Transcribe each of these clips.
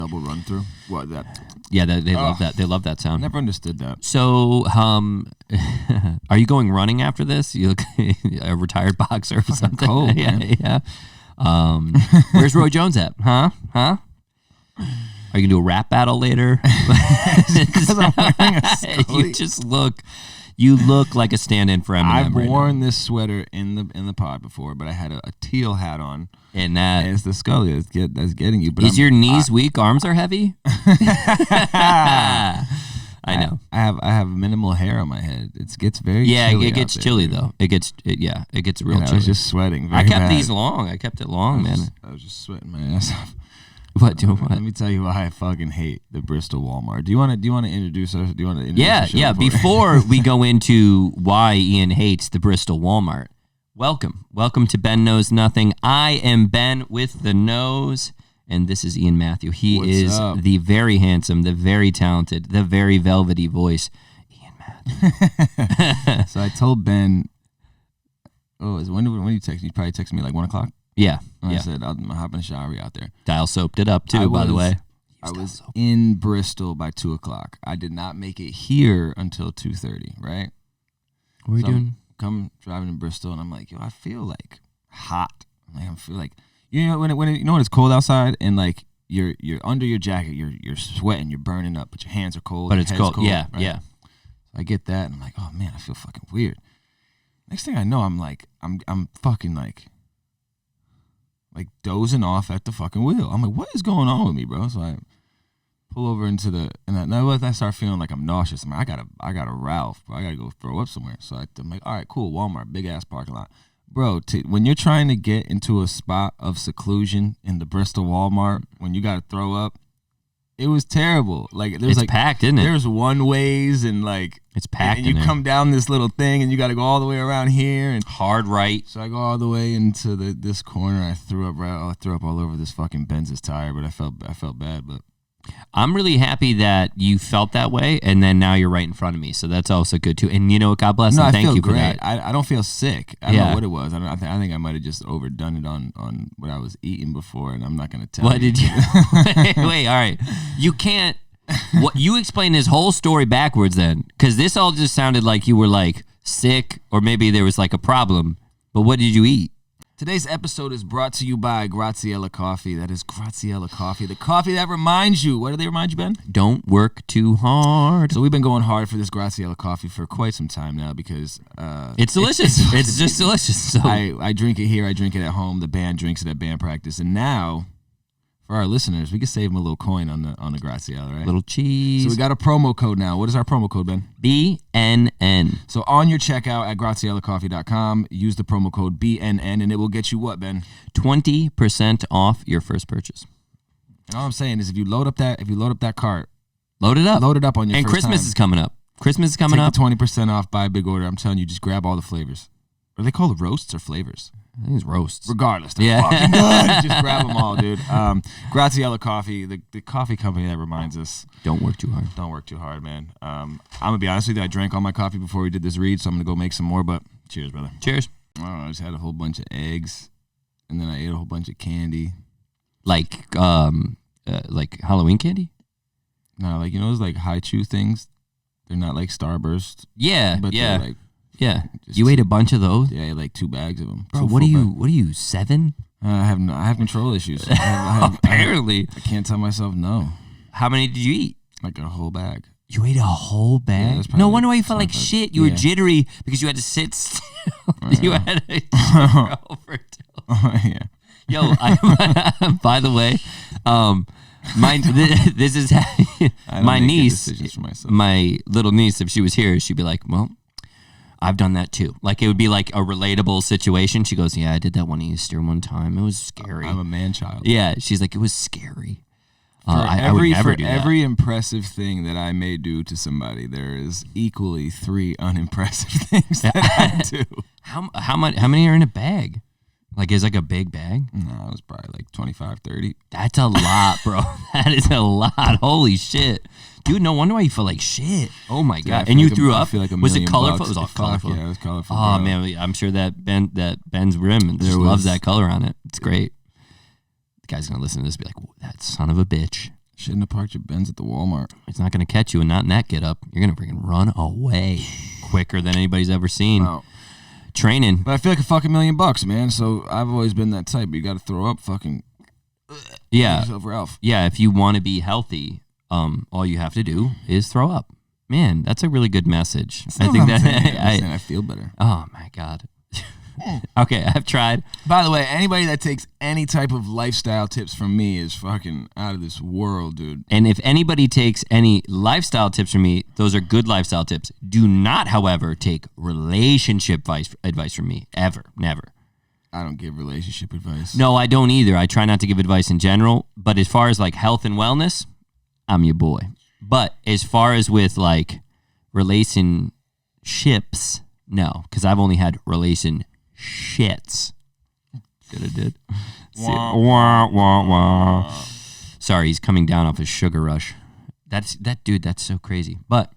double run through. What that? Yeah, they love that. They love that sound. Never understood that. So, are you going running after this? You look a retired boxer or something? Cold, yeah, man. yeah. Where's Roy Jones at? Huh? Are you gonna do a rap battle later? I'm wearing a You just look. You look like a stand-in for Eminem. I've right worn now. this sweater in the pod before, but I had a teal hat on. And that it's the Scully that's getting you. But is your knees weak, arms are heavy. I know. I have minimal hair on my head. It gets very chilly it gets out there, chilly dude. though. It gets real chilly. I was just sweating. I Very kept bad. these long. I kept it long, man. I was just sweating my ass off. What? Do what? Let me tell you why I fucking hate the Bristol Walmart. Do you want to introduce us? Do you want to introduce Yeah, the show yeah. Before we go into why Ian hates the Bristol Walmart, welcome to Ben Knows Nothing. I am Ben with the nose, and this is Ian Matthew. He What's is up? the very handsome, the very talented, the very velvety voice, Ian Matthew. So I told Ben. Oh, when you text? You probably text me like 1 o'clock. Yeah, I yeah. said I'm hopping in the shower out there. Dial soaped it up too, by the way. I was in Bristol by 2 o'clock. I did not make it here until 2:30. Right? What are you doing? Come driving in Bristol, and I'm like, yo, I feel like hot. Like I feel like when it's cold outside, and like you're under your jacket, you're sweating, you're burning up, but your hands are cold. But your it's head's cold. Yeah, right? yeah. So I get that, and I'm like, oh man, I feel fucking weird. Next thing I know, I'm fucking like dozing off at the fucking wheel. I'm like, what is going on with me, bro? So I pull over into I start feeling like I'm nauseous. I'm like, I got a Ralph, bro. I gotta go throw up somewhere. So I'm like, all right, cool, Walmart, big ass parking lot, bro. When you're trying to get into a spot of seclusion in the Bristol Walmart, when you gotta throw up, it was terrible. Like It's packed, isn't it? There's one ways and like It's packed. and you come down this little thing and you got to go all the way around here and hard right. so I go all the way into this corner. I threw up all over this fucking Benz's tire, but I felt bad. But I'm really happy that you felt that way, and then now you're right in front of me, so that's also good too. And you know what? God bless no, and I thank feel you for great. that. I don't feel sick. I don't know what it was. I think I might have just overdone it on what I was eating before, and I'm not gonna tell. What did you? wait, all right. You can't. What you explain this whole story backwards then, because this all just sounded like you were like sick, or maybe there was like a problem. But what did you eat? Today's episode is brought to you by Graziella Coffee. That is Graziella Coffee, the coffee that reminds you. What do they remind you, Ben? Don't work too hard. So we've been going hard for this Graziella Coffee for quite some time now because It's delicious. It's just delicious. So I drink it here. I drink it at home. The band drinks it at band practice. And now, for our listeners, we can save them a little coin on the Graziella, right? little cheese. So we got a promo code now. What is our promo code, Ben? BNN. So on your checkout at GraziellaCoffee.com, use the promo code BNN, and it will get you what, Ben? 20% off your first purchase. And all I'm saying is, if you load up that cart, Load it up. load it up on your And first Christmas time. is coming up. Christmas is coming Take up. the 20% off, buy a big order. I'm telling you, just grab all the flavors. Are they called roasts or flavors? I think it's roasts. Regardless, they're fucking good. Just grab them all, dude. Graziella Coffee, the coffee company that reminds us. Don't work too hard. Don't work too hard, man. I'm going to be honest with you. I drank all my coffee before we did this read, so I'm going to go make some more, but cheers, brother. Cheers. I don't know, I just had a whole bunch of eggs, and then I ate a whole bunch of candy. Like Halloween candy? No, like, you know those like high chew things? They're not like Starburst. Yeah, But yeah, they're like, yeah. just- You ate a bunch of those? yeah, I ate like 2 bags of them. Bro, what are you, 7? I have control issues. Apparently. I can't tell myself no. How many did you eat? Like a whole bag. You ate a whole Yeah, bag? that's probably No wonder why you like felt like 25. shit. You were Yeah. jittery because you had to sit still. You had to over Yeah. Yo, by the way, this is I don't my make good niece, decisions for myself. my little niece, if she was here, she'd be like, well, I've done that too. Like, it would be like a relatable situation. She goes, yeah, I did that one Easter one time. It was scary. I'm a man child. Yeah, she's like, it was scary. For I would never do that. every impressive thing that I may do to somebody, there is equally 3 unimpressive things that I do. How many are in a bag? Like, is like a big bag? No, it was probably like 25, 30. That's a lot, bro. That is a lot. Holy shit. Dude, no wonder why you feel like shit. Oh my I God. feel And you like threw I up? feel like a Was it million colorful? bucks. It was all Fuck colorful. Yeah, it was colorful. Oh, bro. man. I'm sure that Ben's rim just loves that color on it. It's great. The guy's going to listen to this and be like, that son of a bitch. Shouldn't have parked your Benz at the Walmart. It's not going to catch you, and not in that get up. You're going to freaking run away quicker than anybody's ever seen. Wow. Training. But I feel like a fucking $1,000,000, man. So I've always been that type. But you got to throw up fucking. Yeah. Yourself, Ralph. Yeah. If you want to be healthy, all you have to do is throw up. Man, that's a really good message. I think that I feel better. Oh my God. Okay, I've tried. By the way, anybody that takes any type of lifestyle tips from me is fucking out of this world, dude. And if anybody takes any lifestyle tips from me, those are good lifestyle tips. Do not, however, take relationship advice from me. Ever. Never. I don't give relationship advice. No, I don't either. I try not to give advice in general. But as far as like health and wellness, I'm your boy. But as far as with like relationships, no. Because I've only had shits. Good, I did. Wah, wah, wah. Sorry, he's coming down off his sugar rush. That's so crazy. But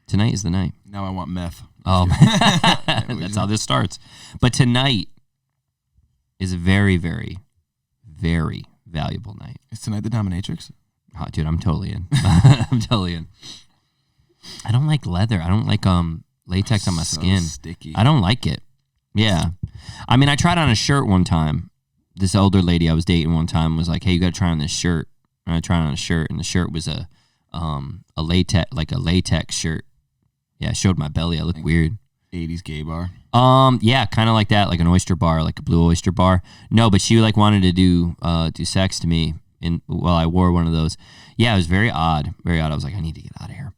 tonight is the night. Now I want meth. Oh, that's how this starts. But tonight is a very, very, very valuable night. Is tonight the dominatrix? Oh, dude, I'm totally in. I'm totally in. I don't like leather. I don't like latex on my skin. Sticky. I don't like it. Yeah. I mean, I tried on a shirt one time. This older lady I was dating one time was like, "Hey, you got to try on this shirt." And I tried on a shirt, and the shirt was a latex shirt. Yeah, I showed my belly. I looked weird. 80s gay bar. Yeah, kind of like that, like an oyster bar, like a blue oyster bar. No, but she like wanted to do sex to me while I wore one of those. Yeah, it was very odd. Very odd. I was like, I need to get out of here.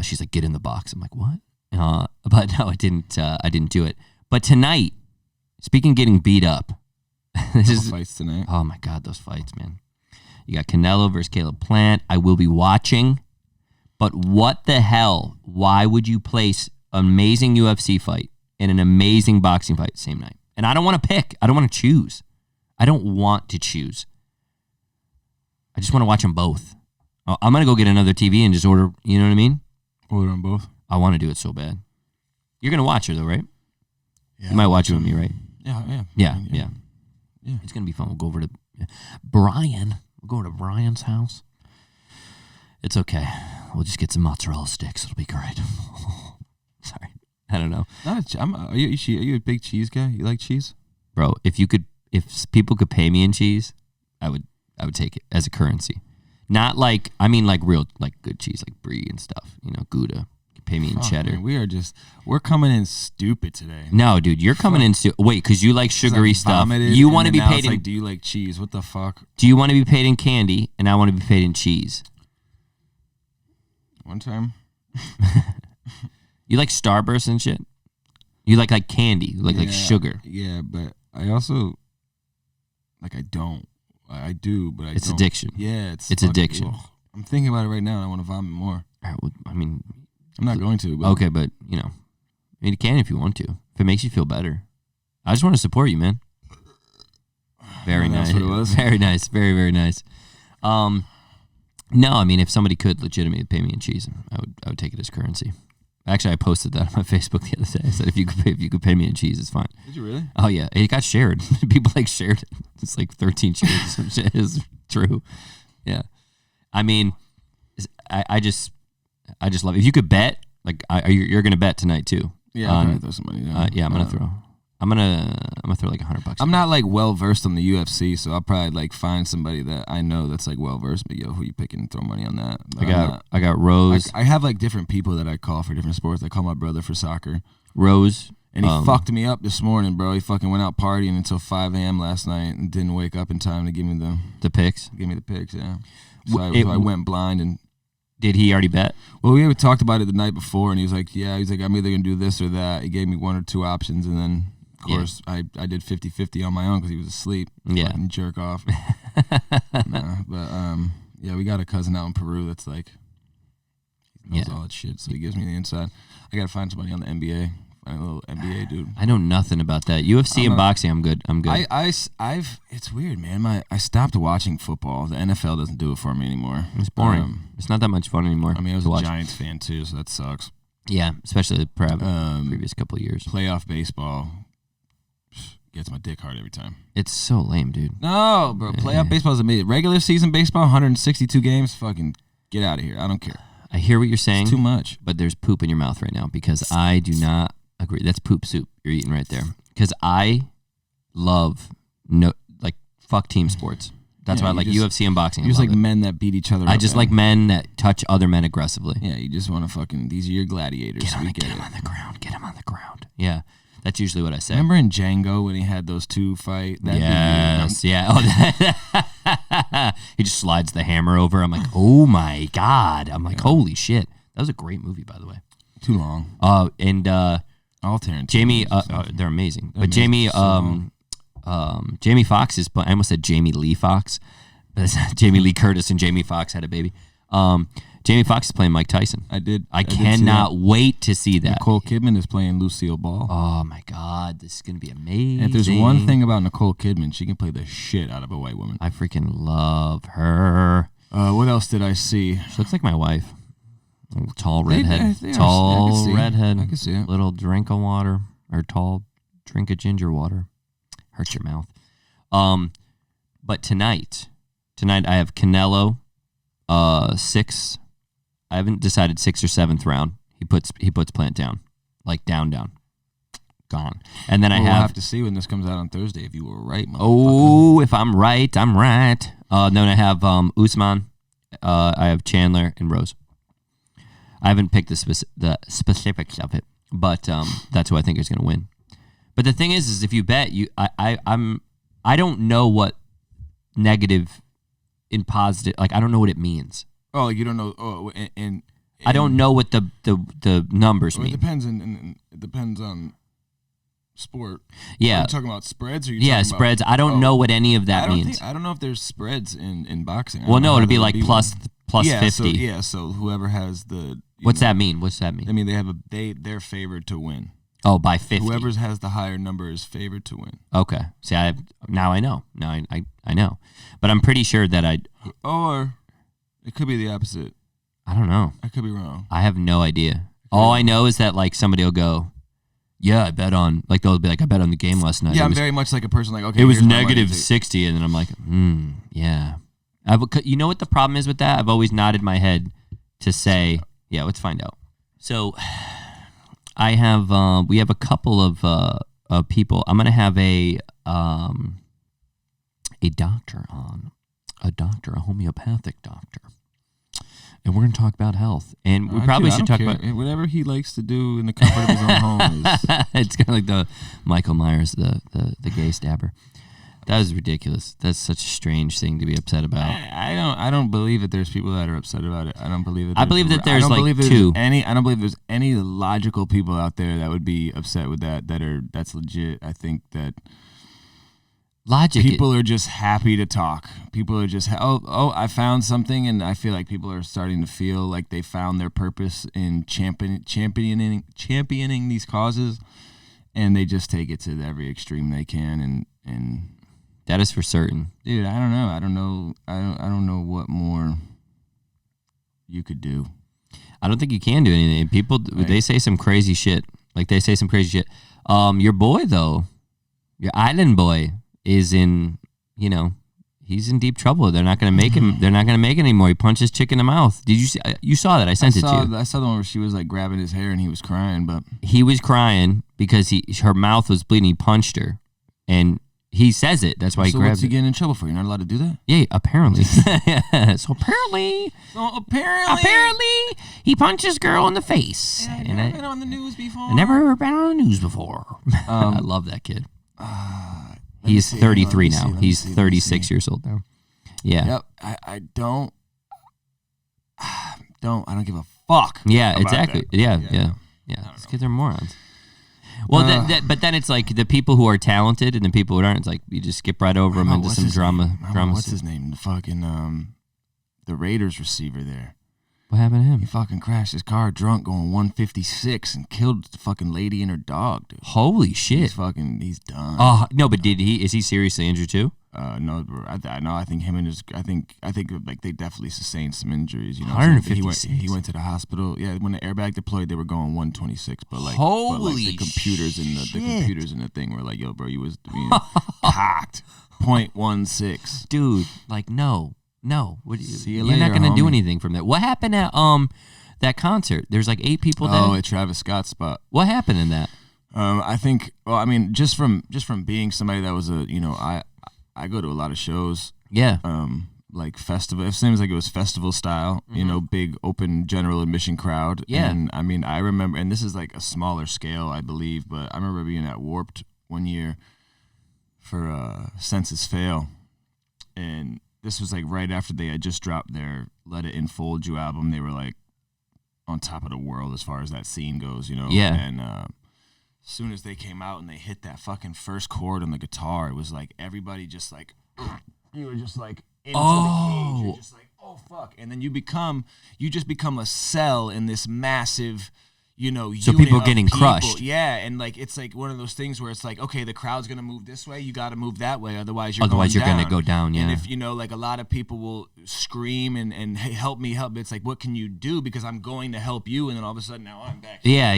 She's like, get in the box. I'm like, what? But no, I didn't do it. But tonight, speaking of getting beat up, Fights tonight. Oh my God, those fights, man. You got Canelo versus Caleb Plant. I will be watching. But what the hell? Why would you place an amazing UFC fight and an amazing boxing fight the same night? And I don't want to pick. I don't want to choose. I don't want to choose. I just want to watch them both. I'm going to go get another TV and just order, you know what I mean? Order them both. I want to do it so bad. You're going to watch her though, right? Yeah, you might watch it with me, right? Yeah. It's going to be fun. We'll go over to Brian. We'll go over to Brian's house. It's okay. We'll just get some mozzarella sticks. It'll be great. Sorry. I don't know. Are you a big cheese guy? You like cheese? Bro, if people could pay me in cheese, I would take it as a currency. Not like, I mean like real, like good cheese, like brie and stuff, Gouda. Pay me in cheddar. Man, we're coming in stupid today. No, dude, you're coming in wait, because you like sugary stuff. You want to be paid in, like, do you like cheese? What the fuck? Do you want to be paid in candy and I want to be paid in cheese? One time. You like Starburst and shit? You like candy, like sugar. Yeah, but I also I don't. I do, but it's don't. Addiction. Yeah, it's addiction. Ugh. I'm thinking about it right now and I want to vomit more. All right, well, I mean, I'm not going to. But. Okay, but I mean, you can if you want to. If it makes you feel better. I just want to support you, man. Very nice. That's what it was. Very nice. Very, very nice. No, I mean, if somebody could legitimately pay me in cheese, I would take it as currency. Actually, I posted that on my Facebook the other day. I said if you could pay me in cheese, it's fine. Did you really? Oh yeah, it got shared. People shared it. It's 13 shares. Some shit is true. Yeah, I mean, I just love it. If you could bet, you're gonna bet tonight too. Yeah, I'll throw some money down. Yeah, I'm gonna throw like $100. I'm not well versed on the UFC, so I'll probably find somebody that I know that's well versed. But who you picking and throw money on that? But I got Rose. I have different people that I call for different sports. I call my brother for soccer. Rose. And he fucked me up this morning, bro. He fucking went out partying until 5 a.m. last night and didn't wake up in time to give me the picks. Give me the picks, yeah. So I went blind and. Did he already bet? Well, we talked about it the night before, and he was like, yeah. He's like, I'm either going to do this or that. He gave me one or two options, and then, of course, I did 50-50 on my own because he was asleep. Yeah. Fucking jerk off. Yeah, we got a cousin out in Peru that's he knows all that shit, so he gives me the inside. I got to find somebody on the NBA. Find a little NBA dude. I know nothing about that. UFC and boxing, I'm good. It's weird, man. I stopped watching football. The NFL doesn't do it for me anymore. It's boring. It's not that much fun anymore. I mean, I was a Giants fan too, so that sucks. Yeah, especially the previous couple of years. Playoff baseball. gets my dick hard every time. It's so lame, dude. No, bro. Playoff baseball is amazing. Regular season baseball, 162 games. Fucking get out of here. I don't care. I hear what you're saying. It's too much. But there's poop in your mouth right now because I do not agree. That's poop soup you're eating right there. Because I love fuck team sports. That's why I like UFC and boxing. You just like men that beat each other up. I just like men that touch other men aggressively. Yeah, you just want to fucking, these are your gladiators. Get him on the ground. Get him on the ground. Yeah, that's usually what I say. Remember in Django when he had those two fight? Yes, yeah. Oh, he just slides the hammer over. I'm like, oh my God. I'm like, holy shit. That was a great movie, by the way. Too long. And all Tarantino. Jamie, they're amazing. But Jamie, Jamie Foxx is. I almost said Jamie Lee Fox, but it's not. Jamie Lee Curtis and Jamie Foxx had a baby. Jamie Foxx is playing Mike Tyson. I cannot wait to see that. Nicole Kidman is playing Lucille Ball. Oh my God, this is gonna be amazing. And if there's one thing about Nicole Kidman, she can play the shit out of a white woman. I freaking love her. What else did I see? She looks like my wife. Tall redhead. Redhead. I can see it. Little drink of water or tall drink of ginger water. Hurts your mouth. But tonight I have Canelo 6. I haven't decided 6th or 7th round. He puts Plant down. Like down. Gone. And then we'll have to see when this comes out on Thursday if you were right, motherfucker. Oh, if I'm right, I'm right. Then I have Usman. I have Chandler and Rose. I haven't picked the specifics of it, but that's who I think is going to win. But the thing is if you bet, I don't know what negative in positive, like I don't know what it means. Oh, you don't know. Oh, and I don't know what the numbers mean. It depends on sport. Yeah, are you talking about spreads? Or spreads. I don't know what any of that means. I don't know if there's spreads in boxing. Well, no, it'd be like plus 50. So whoever has the. What's that mean? I mean, they're favored to win. Oh, by 50. Whoever has the higher number is favored to win. Okay. See, now I know. Now I know. But I'm pretty sure that Or it could be the opposite. I don't know. I could be wrong. I have no idea. All I know is that like somebody will go, yeah, I bet on, like they'll be like, I bet on the game last night. Yeah, I'm very much like a person like, okay, it was negative 60, and then I'm like, yeah. You know what the problem is with that? I've always nodded my head to say, yeah, let's find out. So I have, we have a couple of people. I'm going to have a doctor on, a homeopathic doctor. And we're going to talk about health. And we probably should talk about whatever he likes to do in the comfort of his own home. It's kind of like the Michael Myers, the gay stabber. That was ridiculous. That's such a strange thing to be upset about. I don't believe that there's people that are upset about it. I don't believe that. I believe that there's like two. I don't believe there's any logical people out there that would be upset with that. That's legit. I think that people are just happy to talk. People are just I found something, and I feel like people are starting to feel like they found their purpose in championing these causes, and they just take it to every extreme they can, and that is for certain. Dude, I don't know. I don't know what more you could do. I don't think you can do anything. People, they say some crazy shit. Like they say some crazy shit. Your boy though, your island boy is in, he's in deep trouble. They're not going to make him. They're not going to make it anymore. He punched his chick in the mouth. Did you see? You saw that? I sent it to you. I saw the one where she was like grabbing his hair and he was crying, but he was crying because her mouth was bleeding. He punched her, and he says it. That's why he grabbed it. So what's he getting in trouble for? You're not allowed to do that? Yeah, apparently. So apparently he punched his girl in the face. Yeah, I've never been on the news before. I never been on the news before. I love that kid. He's 33 now. He's 36 years old now. Yeah. Yep. I don't give a fuck. Yeah, exactly. Yeah. These kids are morons. Well, but then it's like the people who are talented and the people who aren't. It's like you just skip right over them into some drama. What's his name? The fucking the Raiders receiver there. What happened to him? He fucking crashed his car drunk going 156 and killed the fucking lady and her dog, dude. Holy shit! He's done. Oh no, but is he seriously injured too? No, I think him and his, I think like they definitely sustained some injuries. You know, 156. He went to the hospital. Yeah, when the airbag deployed, they were going 126. But like, Holy the computers shit. the computers in the thing were like, yo, bro, you was cocked .16. Dude, like no. What, See you you're later, not gonna do homie. anything from that. What happened at that concert? There's like 8 people dead. Oh, at Travis Scott's spot. What happened in that? I think. Well, I mean, just from being somebody that was I go to a lot of shows. Yeah. Like festival. It seems like it was festival style. You know, big open general admission crowd. Yeah. And I mean, I remember, and this is like a smaller scale, I believe, but I remember being at Warped one year for Census Fail, and this was like right after they had just dropped their Let It Enfold You album. They were like on top of the world as far as that scene goes, you know. Yeah. And as soon as they came out and they hit that fucking first chord on the guitar, it was like everybody just like, you were just like into the cage. You're just like, oh fuck. And then you just become a cell in this massive, So people are getting crushed. Yeah, and like it's like one of those things where it's like, okay, the crowd's gonna move this way, you got to move that way, otherwise you're gonna go down. Yeah. And if like a lot of people will scream and hey, help me. It's like, what can you do? Because I'm going to help you, and then all of a sudden now I'm back. Yeah.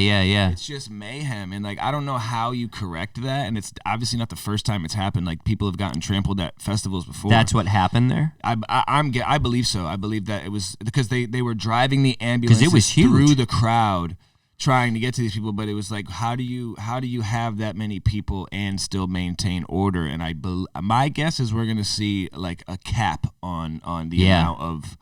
It's just mayhem, and like I don't know how you correct that, and it's obviously not the first time it's happened. Like people have gotten trampled at festivals before. That's what happened there. I believe so. I believe that it was because they were driving the ambulance it was huge. through the crowd, trying to get to these people, but it was like, how do you have that many people and still maintain order? And my guess is we're gonna see like a cap on the amount of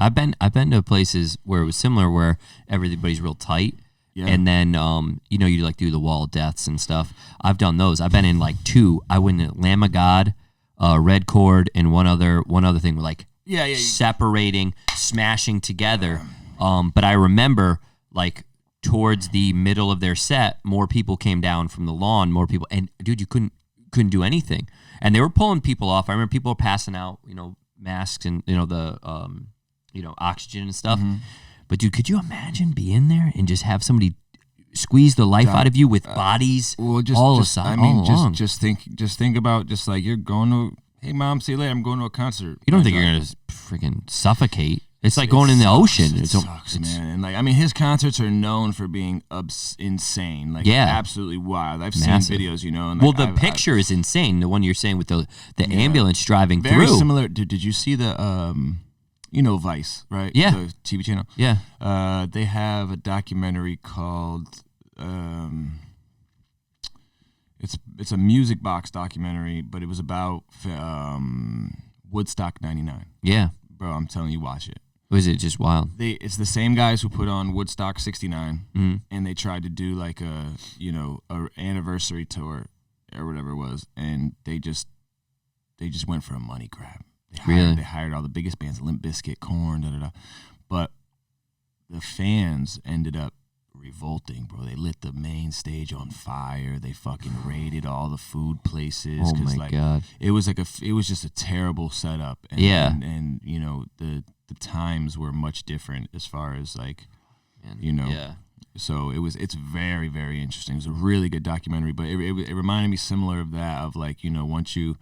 I've been to places where it was similar, where everybody's real tight. Yeah. And then you like do the wall of deaths and stuff. I've done those. I've been in like 2. I went to Lamb of God, Red Cord, and one other thing where like separating, smashing together. But I remember like towards the middle of their set, more people came down from the lawn, and dude, you couldn't do anything. And they were pulling people off. I remember people were passing out, masks and the oxygen and stuff. Mm-hmm. But dude, could you imagine being there and just have somebody squeeze the life out of you with bodies along? Just think about just like you're going to, hey mom, see you later, I'm going to a concert. You don't think you're gonna freaking suffocate? It's like going in the ocean. It sucks, man. And like, I mean, his concerts are known for being insane, like absolutely wild. I've seen videos, And like, the picture is insane. The one you're saying with the ambulance driving very through. Similar. Did you see the Vice, right? Yeah. The TV channel. Yeah. They have a documentary called it's a music box documentary, but it was about Woodstock '99. Yeah. Bro, I'm telling you, watch it. Was it just wild? It's the same guys who put on Woodstock '69, mm-hmm. and they tried to do like a anniversary tour or whatever it was, and they just went for a money grab. They hired all the biggest bands, Limp Bizkit, Korn, but the fans ended up revolting, bro. They lit the main stage on fire. They fucking raided all the food places. Oh my god! It was like it was just a terrible setup. And, and the times were much different as far as like, Yeah. So it's very, very interesting. It was a really good documentary, but it reminded me similar of that, of like, once you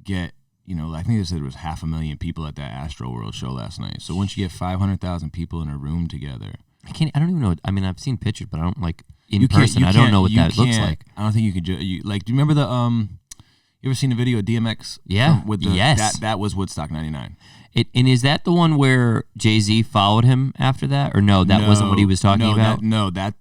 get, I think they said there was 500,000 people at that AstroWorld show last night. So once you get 500,000 people in a room together, I don't even know. I mean, I've seen pictures, but I don't like in person. I don't know what that looks like. I don't think you could. Do you remember the You ever seen a video of DMX? Yeah. Yes. That was Woodstock '99. And is that the one where Jay-Z followed him after that? Or no, that wasn't what he was talking about?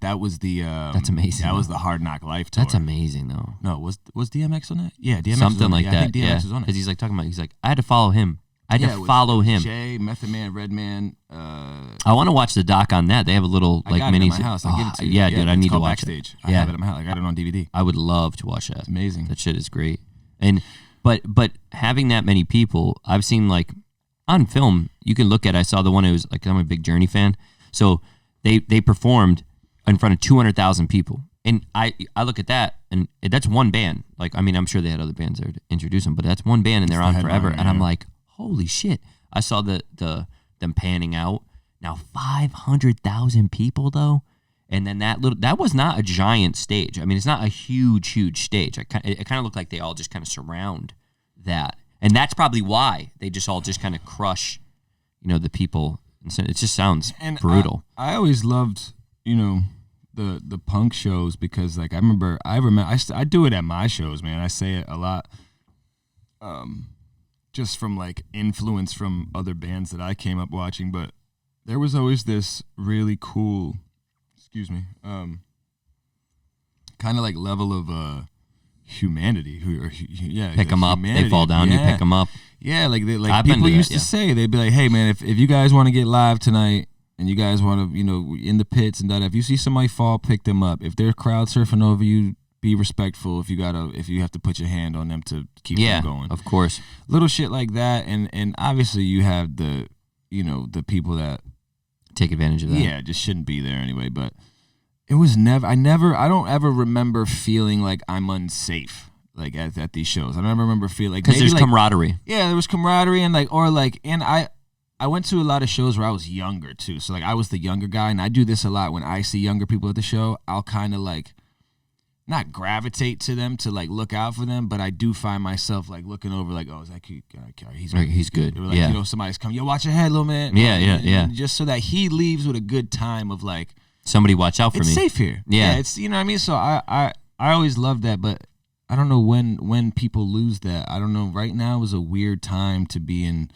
That was the... That's amazing. That was the Hard Knock Life tour. That's amazing, though. No, was DMX on that? Yeah, DMX Something like that. I think DMX was on it. Because he's like talking about, he's like, I had to follow him. I had to follow him. Jay, Method Man, Redman. I want to watch the doc on that. They have a little like mini. I got it at my house. I'll give it to you. Yeah, dude, I need to watch Backstage. it. I have it at my house. I got it on DVD. I would love to watch that. It's amazing. That shit is great. And but having that many people, I've seen like on film. You can look at. I saw the one. It was like I'm a big Journey fan. So they performed in front of 200,000 people. And I look at that, and that's one band. Like, I mean, I'm sure they had other bands there to introduce them, but that's one band, and they're on forever. And I'm like, holy shit! I saw them panning out. Now 500,000 people though, and then that was not a giant stage. I mean, it's not a huge stage. It kind of looked like they all just kind of surround that. And that's probably why they just all just kind of crush, the people. It just sounds brutal. I always loved, the punk shows because like I remember I do it at my shows, man. I say it a lot. Just from like influence from other bands that I came up watching, but there was always this really cool, kind of like level of humanity. Pick them up, they fall down, you pick them up. Yeah, like people used to say, they'd be like, "Hey man, if you guys want to get live tonight and you guys want to, in the pits and that, if you see somebody fall, pick them up. If they're crowd surfing over you, be respectful. If you have to put your hand on them to keep them going, of course, little shit like that. And obviously you have the people that take advantage of that. Yeah, just shouldn't be there anyway. But it was I don't ever remember feeling like I'm unsafe like at these shows. I don't ever remember feeling like because there's camaraderie. Yeah, there was camaraderie and I went to a lot of shows where I was younger too. So like I was the younger guy, and I do this a lot when I see younger people at the show. I'll kind of like not gravitate to them to like look out for them, but I do find myself like looking over like, oh, is that cute guy? He's good. Or like, somebody's coming, yo, watch your head, little man. Yeah. And just so that he leaves with a good time of like, somebody watch out for it's me. It's safe here. Yeah. It's, you know what I mean? So I always loved that, but I don't know when people lose that. I don't know. Right now is a weird time to be in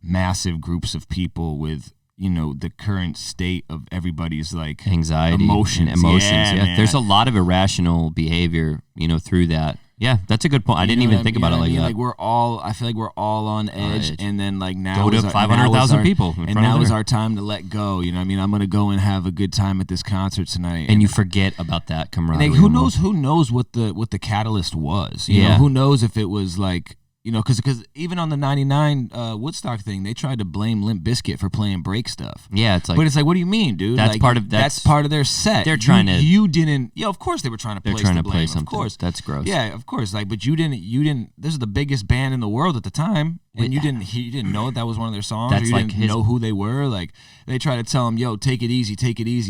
massive groups of people with, the current state of everybody's like anxiety, emotions. Yeah. There's a lot of irrational behavior, through that. Yeah, that's a good point. I didn't even think about it like that. Like I feel like we're all on edge, and then like now go to 500,000 people, and now is our time to let go. You know what I mean? I'm gonna go and have a good time at this concert tonight, and you forget about that camaraderie. Like, who knows what the catalyst was? You know, who knows if it was like. Because even on the '99 Woodstock thing, they tried to blame Limp Bizkit for playing break stuff. Yeah, it's like, but it's like, what do you mean, dude? That's like, part of that's part of their set. They're trying to. You didn't. Yeah, of course they were trying to. They're trying to blame, play something. Of course, that's gross. Yeah, of course. Like, but you didn't. This is the biggest band in the world at the time, and you didn't know that was one of their songs. That's or you like didn't know who they were. Like, they try to tell him, yo, take it easy,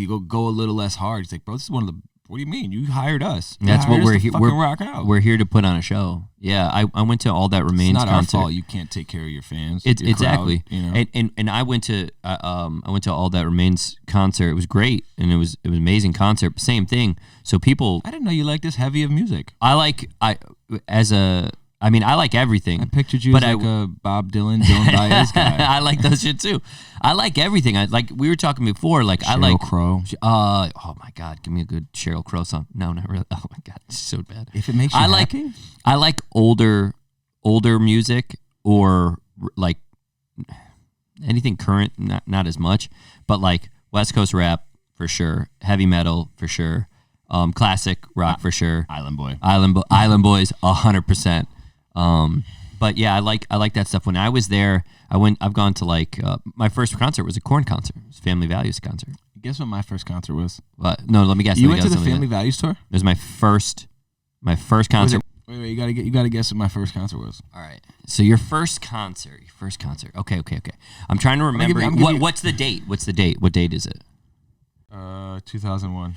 go a little less hard. He's like, bro, this is one of the. What do you mean? You hired us. That's what we're here. Rock out. We're here to put on a show. Yeah, I went to All That Remains concert. It's not our fault. You can't take care of your fans. Exactly. Crowd, and I went to All That Remains concert. It was great, and it was amazing concert. Same thing. So people. I didn't know you liked this heavy of music. I like everything. I pictured you as like a Bob Dylan, Joan Baez guy. I like those shit too. I like everything. I like. We were talking before. Like Sheryl I like Crow. Oh my God, give me a good Sheryl Crow song. No, not really. Oh my God, it's so bad. If it makes you happy. I like older music or like anything current. Not as much, but like West Coast rap for sure. Heavy metal for sure. Classic rock for sure. Island Boys, 100%. But yeah, I like that stuff. When I was there, I've gone to like my first concert was a Korn concert. It was a Family Values concert. Guess what my first concert was? No, let me guess. You went to the Family Values tour? It was my first concert. Wait, you gotta guess what my first concert was. All right. So your first concert. Okay. I'm trying to remember. What's the date? What date is it? 2001.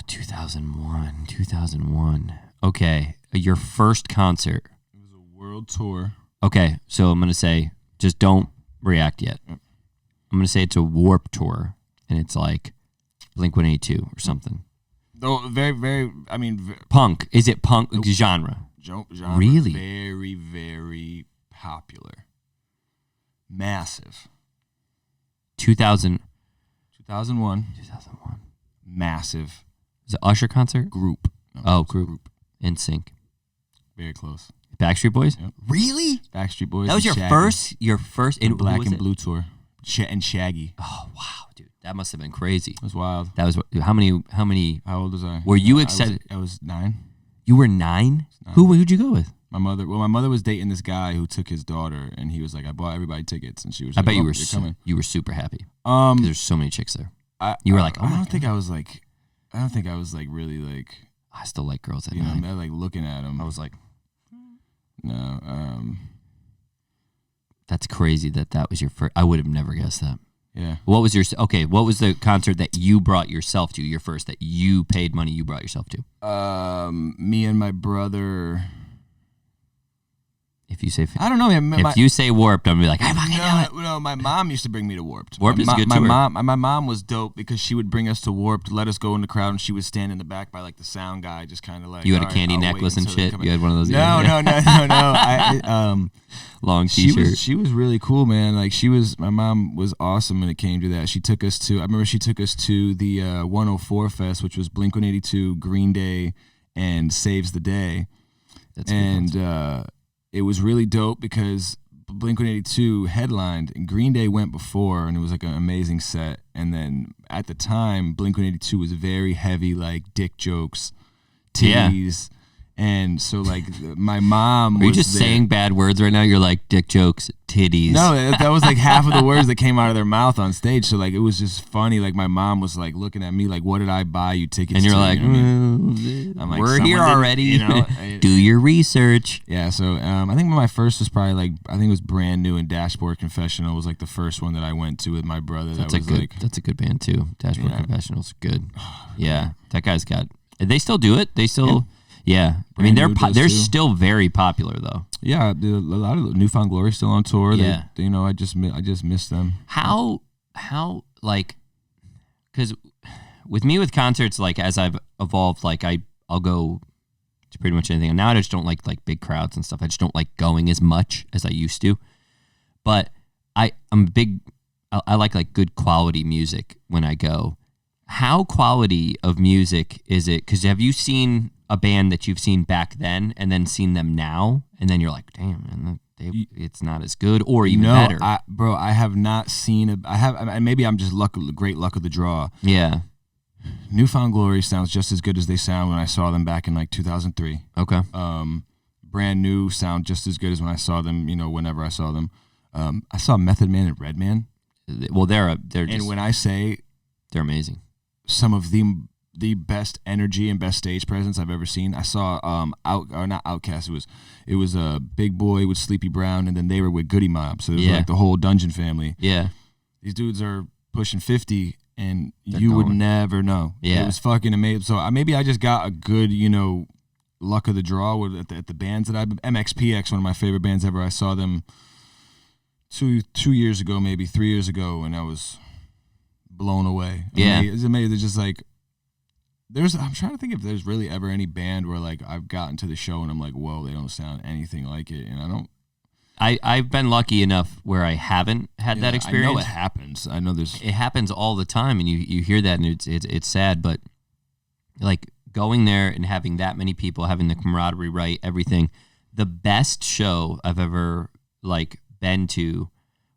2001. Okay. Your first concert. It was a world tour. Okay, so I'm going to say, just don't react yet. Yep. I'm going to say it's a Warped Tour, and it's like Blink-182 or something. Though very, very, punk. Is it punk genre? Genre? Really? Very, very popular. Massive. 2001. 2001. Massive. Is it Usher concert? Group. No, group. NSYNC. Very close. Backstreet Boys? Yep. Really? Backstreet Boys. That was your first in Black and Blue tour. And Shaggy. Oh wow, dude, that must have been crazy. It was wild. That was how many? How old was I? Were you excited? I was 9. You were 9? Who'd you go with? My mother. Well, my mother was dating this guy who took his daughter, and he was like, I bought everybody tickets, and she was. I like, bet you were super happy. Because there's so many chicks there. You were like, oh, I don't think I was like really like. I still like girls at you know, 9. I'm like looking at him. I was like, no. That's crazy that was your first. I would have never guessed that. Yeah. What was the concert that you brought yourself to? Your first that you paid money you brought yourself to? Me and my brother. If you say I don't know, man. if you say Warped, I'm gonna be like, I fucking know it. No, my mom used to bring me to Warped. Warped is a good my tour. My mom was dope because she would bring us to Warped, let us go in the crowd, and she would stand in the back by like the sound guy, just kind of like. You had a "All right, candy I'll necklace wait and until they shit. come You in." had one of those. No. Long T-shirt. She was really cool, man. Like my mom was awesome when it came to that. She took us to. I remember she took us to the 104 Fest, which was Blink-182, Green Day, and Saves the Day. That's good. It was really dope because Blink-182 headlined and Green Day went before, and it was like an amazing set. And then at the time, Blink-182 was very heavy, like dick jokes, titties. And so, like, my mom Are you was just there. saying bad words right now? You're like, dick jokes, titties. No, that was like half of the words that came out of their mouth on stage. So, like, it was just funny. Like, my mom was, like, looking at me like, what did I buy you tickets And you're to? like, You know what I mean? I'm like, we're someone here didn't- already. you know? Do your research. Yeah, so I think my first was probably, like, I think it was Brand New, and Dashboard Confessional was, like, the first one that I went to with my brother. That's That a good band, too. Dashboard Yeah. Confessional's good. Yeah, that guy's got... They still do it. They still... Yeah. I mean, Brand New does they're too. still very popular, though. Yeah, a lot of Newfound Glory still on tour. Yeah. They, I just miss them. How like, because with me with concerts, like as I've evolved, like I'll go to pretty much anything. And now I just don't like big crowds and stuff. I just don't like going as much as I used to. But I'm big. I like good quality music when I go. How quality of music is it? Because have you seen a band that you've seen back then and then seen them now, and then you're like, damn, man, it's not as good or even better. I have not seen I have. Maybe I'm just great luck of the draw. Yeah. Newfound Glory sounds just as good as they sound when I saw them back in like 2003. Okay. Brand New sound just as good as when I saw them. Whenever I saw them. I saw Method Man and Redman. Well, they're just, and when I say they're amazing, some of the best energy and best stage presence I've ever seen. I saw not Outkast. It was a Big Boy with Sleepy Brown, and then they were with Goody Mob. So it was like the whole Dungeon family. Yeah, these dudes are pushing 50, and They're you would going. never know. Yeah, it was fucking amazing. So maybe I just got a good luck of the draw with at the bands that MXPX, one of my favorite bands ever. I saw them two years ago, maybe 3 years ago, and I was blown away. Yeah, it's amazing. It's just like. I'm trying to think if there's really ever any band where like I've gotten to the show and I'm like, whoa, they don't sound anything like it, and I don't. I've been lucky enough where I haven't had that experience. I know it happens. I know it happens all the time, and you hear that, and it's sad, but like going there and having that many people, having the camaraderie right, everything. The best show I've ever like been to,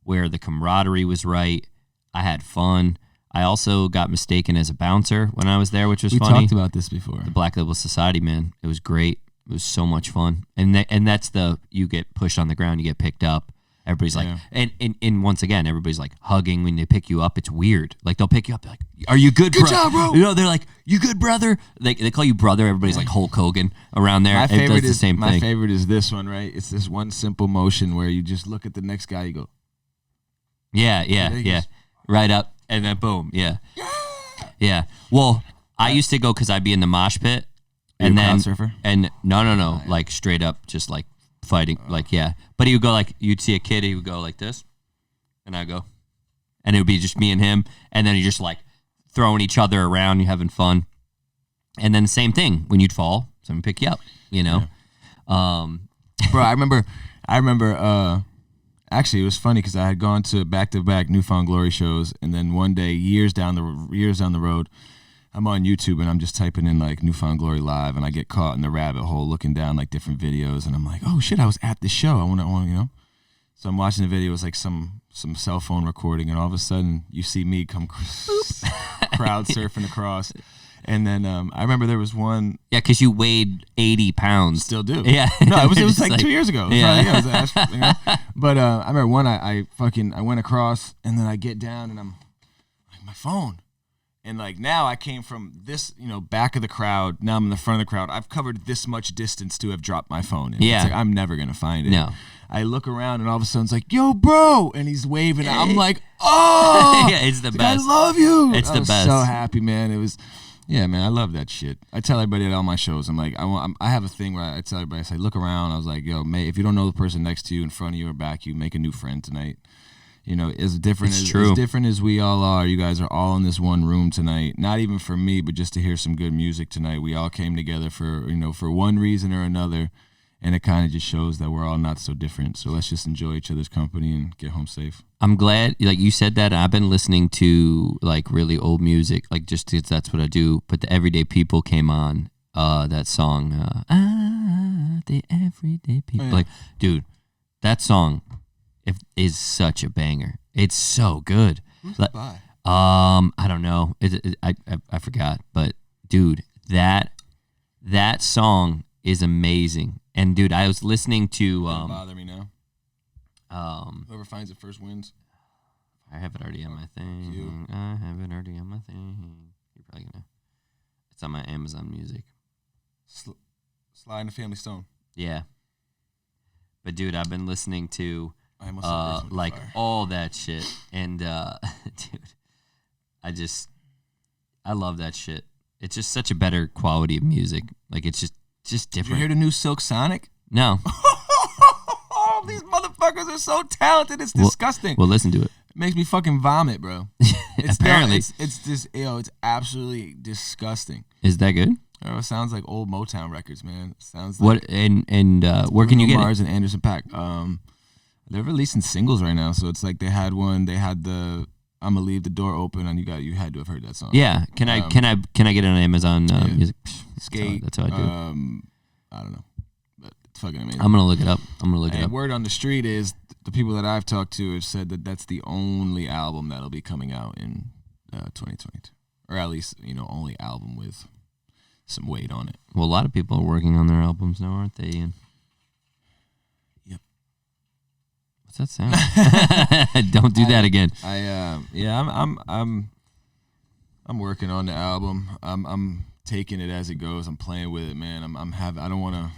where the camaraderie was right, I had fun. I also got mistaken as a bouncer when I was there, which was funny. We talked about this before. The Black Label Society, man. It was great. It was so much fun. And that's you get pushed on the ground, you get picked up. Everybody's like, and once again, everybody's like hugging when they pick you up. It's weird. Like they'll pick you up, like, are you good, bro? Good job, bro. They're like, you good, brother? They call you brother. Everybody's like Hulk Hogan around there. My favorite the same thing. My favorite is this one, right? It's this one simple motion where you just look at the next guy, you go. Yeah. Right up. And then boom, yeah. Well, I used to go because I'd be in the mosh pit, and then crowd surfer? And no, like straight up, just like fighting, like yeah. But he would go like you'd see a kid, he would go like this, and I go, and it would be just me and him, and then you just like throwing each other around, you having fun, and then the same thing when you'd fall, someone pick you up, Bro, I remember. Actually, it was funny because I had gone to back-to-back Newfound Glory shows, and then one day, years down the road, I'm on YouTube and I'm just typing in like Newfound Glory live, and I get caught in the rabbit hole looking down like different videos, and I'm like, oh shit, I was at the show. I want. So I'm watching the video. It was like some cell phone recording, and all of a sudden you see me come crowd surfing across. And then I remember there was one. Yeah, because you weighed 80 pounds. Still do. Yeah. No, it was like 2 years ago. Yeah. But I remember one. I went across, and then I get down, and I'm like, my phone. And like now I came from this, back of the crowd. Now I'm in the front of the crowd. I've covered this much distance to have dropped my phone. And yeah. It's like, I'm never gonna find it. No. I look around, and all of a sudden it's like, yo, bro, and he's waving. I'm like, oh, yeah, it's the best. best. I love you. It's the best. So happy, man. It was Yeah, man, I love that shit. I tell everybody at all my shows, I'm like, I have a thing where I tell everybody, I say, look around. I was like, yo, mate, if you don't know the person next to you, in front of you, or back you, make a new friend tonight. You know, as different as different as we all are, you guys are all in this one room tonight. Not even for me, but just to hear some good music tonight. We all came together for one reason or another, and it kind of just shows that we're all not so different. So let's just enjoy each other's company and get home safe. I'm glad, like you said that. I've been listening to like really old music, like just 'cause that's what I do. But the Everyday People came on, that song, the Everyday People. Oh, yeah. Like, dude, that song is such a banger. It's so good. Who's it by? I don't know. I forgot. But dude, that song is amazing. And dude, I was listening to Don't bother me now. Whoever finds it first wins. I have it already on my thing. Cute. I have it already on my thing. You're probably gonna. It's on my Amazon Music. Slide in the Family Stone. Yeah. But dude, I've been listening to I must have like fire. all that shit, and dude, I love that shit. It's just such a better quality of music. Like it's just Did you different. hear the new Silk Sonic? No. These motherfuckers are so talented. It's disgusting. Well, listen to it. It makes me fucking vomit, bro. Apparently. It's just it's absolutely disgusting. Is that good? It sounds like old Motown records, man. It sounds What like and where can you get Mars it? and Anderson .Paak. They're releasing singles right now, so it's like they had one. They had the "I'm gonna leave the door open," and you had to have heard that song. Yeah. Can I get it on Amazon Music? Skate. That's how I do. I don't know, but it's fucking amazing. I'm gonna look it up. And word on the street is the people that I've talked to have said that that's the only album that'll be coming out in 2022, or at least only album with some weight on it. Well, a lot of people are working on their albums now, aren't they, Ian? Yep. What's that sound? Don't do that again. I'm working on the album. I'm taking it as it goes. I'm playing with it, man. I don't want to.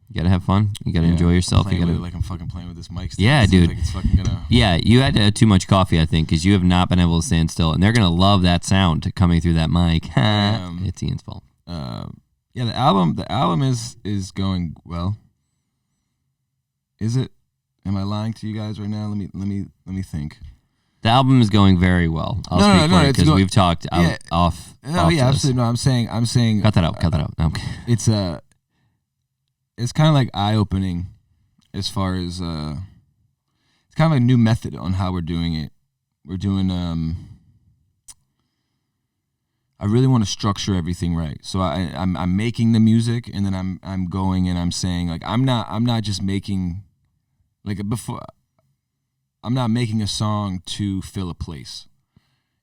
You gotta have fun. You gotta enjoy yourself. I'm you gotta with it like I'm fucking playing with this mic stand. Yeah, It seems dude. Like it's fucking gonna. Yeah, you had too much coffee, I think, because you have not been able to stand still, and they're gonna love that sound coming through that mic. It's Ian's fault. Yeah, the album is going well. Is it? Am I lying to you guys right now? Let me think. The album is going very well. I'll speak for it because we've talked off. No, yeah, absolutely. No, I'm saying. Cut that out. Cut that out. Okay. It's kind of like eye opening, as far as it's kind of a new method on how we're doing it. We're doing I really want to structure everything right. So I'm making the music, and then I'm going and I'm saying, like, I'm not just making, like, before. I'm not making a song to fill a place.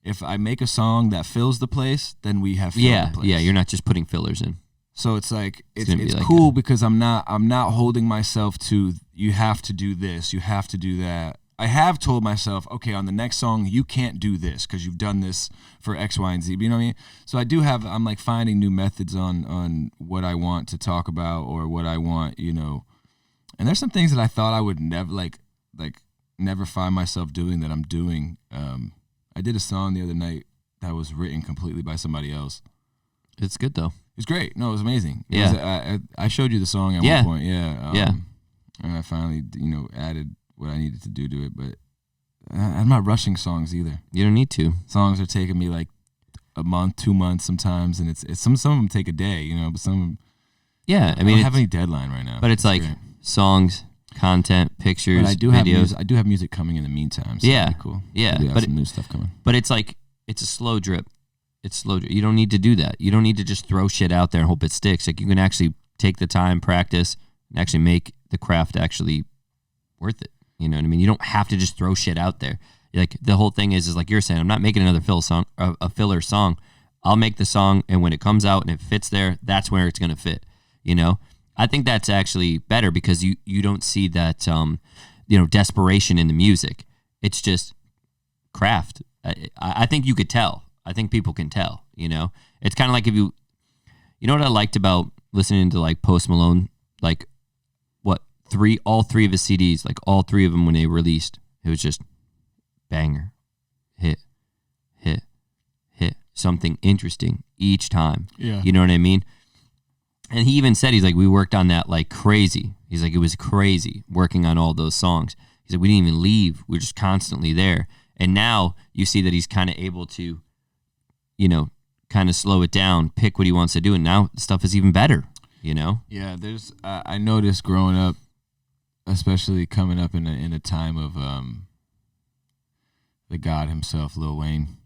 If I make a song that fills the place, then we have filled the place. Yeah, you're not just putting fillers in. So it's like it's like cool because I'm not holding myself to, you have to do this, you have to do that. I have told myself, okay, on the next song you can't do this because you've done this for X, Y, and Z. You know what I mean? So I'm like finding new methods on what I want to talk about or what I want, And there's some things that I thought I would never never find myself doing that I'm doing. I did a song the other night that was written completely by somebody else. It's good though. It was great. No, it was amazing. I showed you the song at one point. Yeah. And I finally, added what I needed to do to it. But I'm not rushing songs either. You don't need to. Songs are taking me like a month, 2 months sometimes, and it's some of them take a day, but some of them. Yeah, I I mean, don't have any deadline right now. but it's like great. Songs, content, pictures, But I do videos. have music coming in the meantime. So Yeah. that'd be cool. Yeah, We have but some new stuff coming. But it's like it's a slow drip. It's slow. You don't need to do that. You don't need to just throw shit out there and hope it sticks. Like you can actually take the time, practice, and actually make the craft actually worth it. You know what I mean? You don't have to just throw shit out there. Like the whole thing is like you're saying, I'm not making another a filler song. I'll make the song, and when it comes out and it fits there, that's where it's gonna fit. I think that's actually better because you don't see that desperation in the music. It's just craft. I think you could tell. I think people can tell. It's kind of like if you know what I liked about listening to like Post Malone, like all three of his CDs, like all three of them when they released, it was just banger, hit, something interesting each time. Yeah. You know what I mean? And he even said, he's like, we worked on that like crazy. He's like, it was crazy working on all those songs. He's like, we didn't even leave. We were just constantly there. And now you see that he's kind of able to, you know, kind of slow it down, pick what he wants to do. And now stuff is even better, you know? Yeah, there's, I noticed growing up, especially coming up in a time of the God himself, Lil Wayne.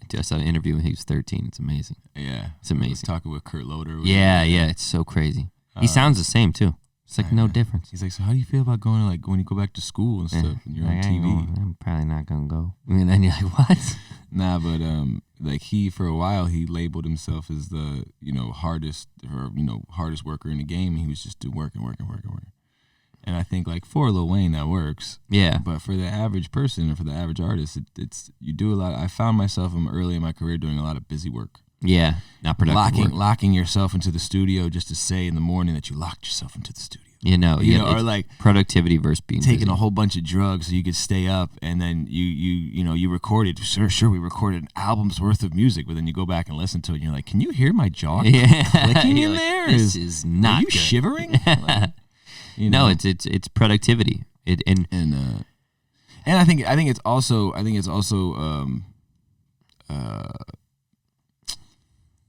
Dude, I saw an interview when he was 13. It's amazing. Yeah. It's amazing. I was talking with Kurt Loder. Yeah, it's so crazy. He sounds the same, too. It's like no difference. He's like, so how do you feel about going, like, when you go back to school and stuff and you're on TV? I'm probably not going to go. And then you're like, what? Nah, but, like, for a while, he labeled himself as the, you know, hardest worker in the game. And he was just doing working. And I think, like, for Lil Wayne, that works. Yeah. But for the average person or for the average artist, it's you do a lot. I found myself early in my career doing a lot of busy work. Yeah, not productive work. Locking yourself into the studio just to say in the morning that you locked yourself into the studio. You know, or like productivity versus being taking busy. a whole bunch of drugs so you could stay up, and then you recorded. Sure, we recorded an album's worth of music, but then you go back and listen to it, and you're like, can you hear my jaw clicking in like, there? This is not. Are you good. shivering? Like, No, it's productivity. And I think it's also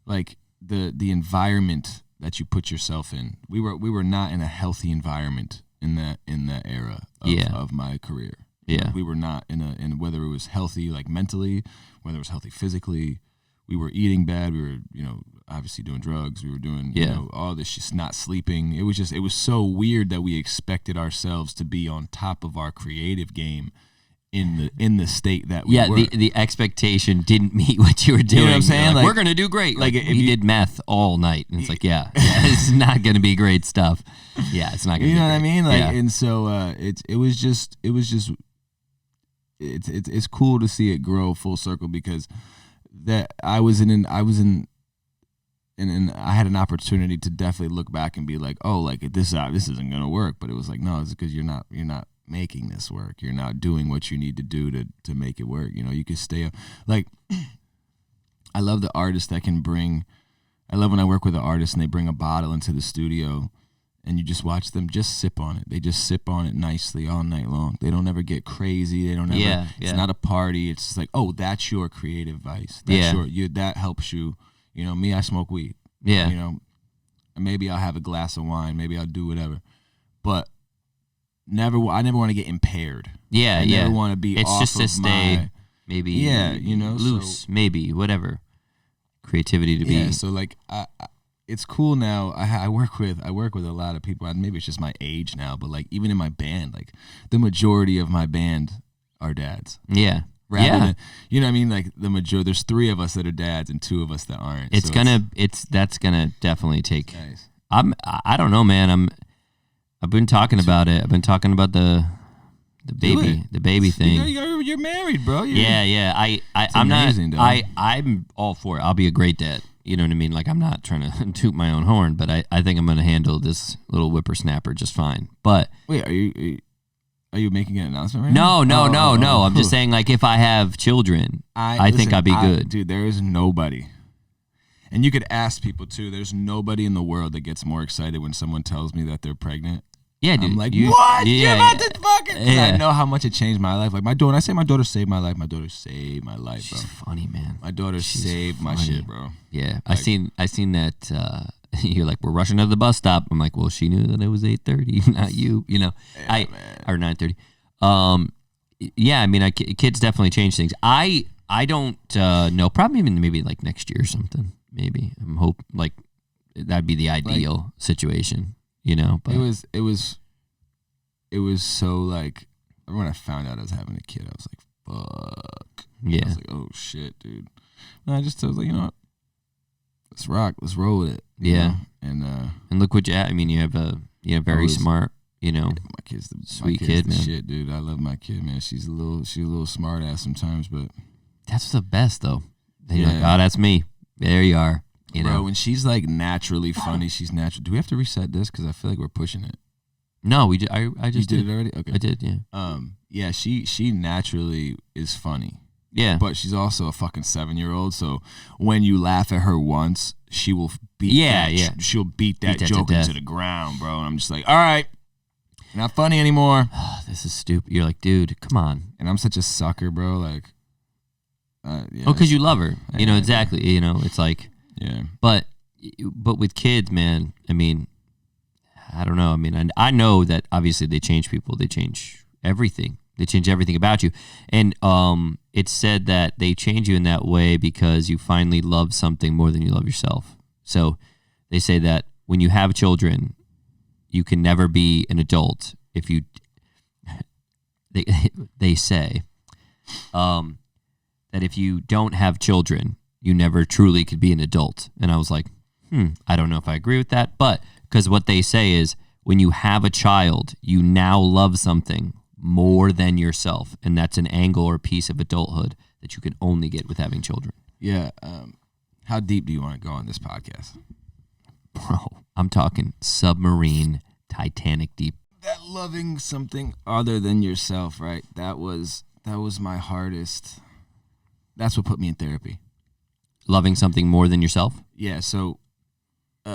like the environment that you put yourself in. We were not in a healthy environment in that era of my career. Yeah. We were not in whether it was healthy like mentally, whether it was healthy physically. We were eating bad. We were, obviously doing drugs. We were doing, all this just not sleeping. It was so weird that we expected ourselves to be on top of our creative game in the state that we were. The expectation didn't meet what you were doing. You know what I'm saying? Like, we're going to do great. Like if you did meth all night. And it's like, it's not going to be great stuff. Yeah, it's not going to be You know what I great. mean? Like, and so it's cool to see it grow full circle because that I had an opportunity to definitely look back and be like, oh, like this isn't gonna work. But it was like, no, it's because you're not making this work. You're not doing what you need to do to make it work. You can stay up. Like, I love the artists that can bring. I love when I work with an artist and they bring a bottle into the studio, and you just watch them just sip on it. They just sip on it nicely all night long. They don't ever get crazy. They don't ever. It's not a party. It's just like, oh, that's your creative vice. That's that helps you. Me, I smoke weed. Yeah. Maybe I'll have a glass of wine. Maybe I'll do whatever. But I never want to get impaired. Yeah, I never want to be it's off just to of stay maybe loose, maybe, whatever. Creativity to be. Yeah, so like it's cool now. I work with a lot of people. Maybe it's just my age now, but like even in my band, like the majority of my band are dads. Yeah. Than, you know what I mean? Like the majority, there's 3 of us that are dads and 2 of us that aren't. That's gonna definitely take. Nice. I don't know, man. I've been talking about it. I've been talking about the baby thing. You're married, bro. Yeah. I'm amazing, not. Dog. I'm all for it. I'll be a great dad. You know what I mean? Like I'm not trying to toot my own horn, but I think I'm gonna handle this little whippersnapper just fine. But wait, are you making an announcement right now? No. I'm just saying, like, if I have children, I think I'd be good. Dude, there is nobody. And you could ask people, too. There's nobody in the world that gets more excited when someone tells me that they're pregnant. Yeah, dude. I'm like, what? You're about to fucking... I know how much it changed my life. Like, when I say my daughter saved my life, my daughter saved my life, bro. She's funny, man. My daughter saved my shit, bro. Yeah. Like, I seen that... you're like, we're rushing to the bus stop. I'm like, well, she knew that it was 8:30, not you. Or 9:30. Yeah, I mean, kids definitely change things. I don't know. Probably even maybe like next year or something. Maybe I'm hope like that'd be the ideal situation. But it was so like when I found out I was having a kid, I was like, fuck. Yeah. I was like, oh shit, dude. And I was like, you know what? Let's rock. Let's roll with it. Yeah. And look what you have. I mean, you have very smart, my kid's the sweet kid, man. Shit, dude. I love my kid, man. She's a little smart ass sometimes, but that's the best though. You're like, oh, that's me. There you are. Bro, when she's like naturally funny, she's natural. Do we have to reset this? Because I feel like we're pushing it. No, we did. I just did it already. Okay, I did. Yeah. Yeah. She naturally is funny. Yeah. But she's also a fucking 7-year-old. So when you laugh at her once, she will beat she'll beat that joke into the ground, bro. And I'm just like, all right, not funny anymore. This is stupid. You're like, dude, come on. And I'm such a sucker, bro. Like, yeah. Oh, because you love her. You know, exactly. You know, it's like, yeah. But with kids, man, I mean, I don't know. I mean, I know that obviously they change people. They change everything. They change everything about you. And it's said that they change you in that way because you finally love something more than you love yourself. So they say that when you have children, you can never be an adult if you. They say that if you don't have children, you never truly could be an adult. And I was like, I don't know if I agree with that. But because what they say is when you have a child, you now love something more than yourself. And that's an angle or piece of adulthood that you can only get with having children. Yeah. How deep do you want to go on this podcast? Bro, I'm talking submarine, Titanic deep. That loving something other than yourself, right? That was my hardest. That's what put me in therapy. Loving something more than yourself? Yeah, so it's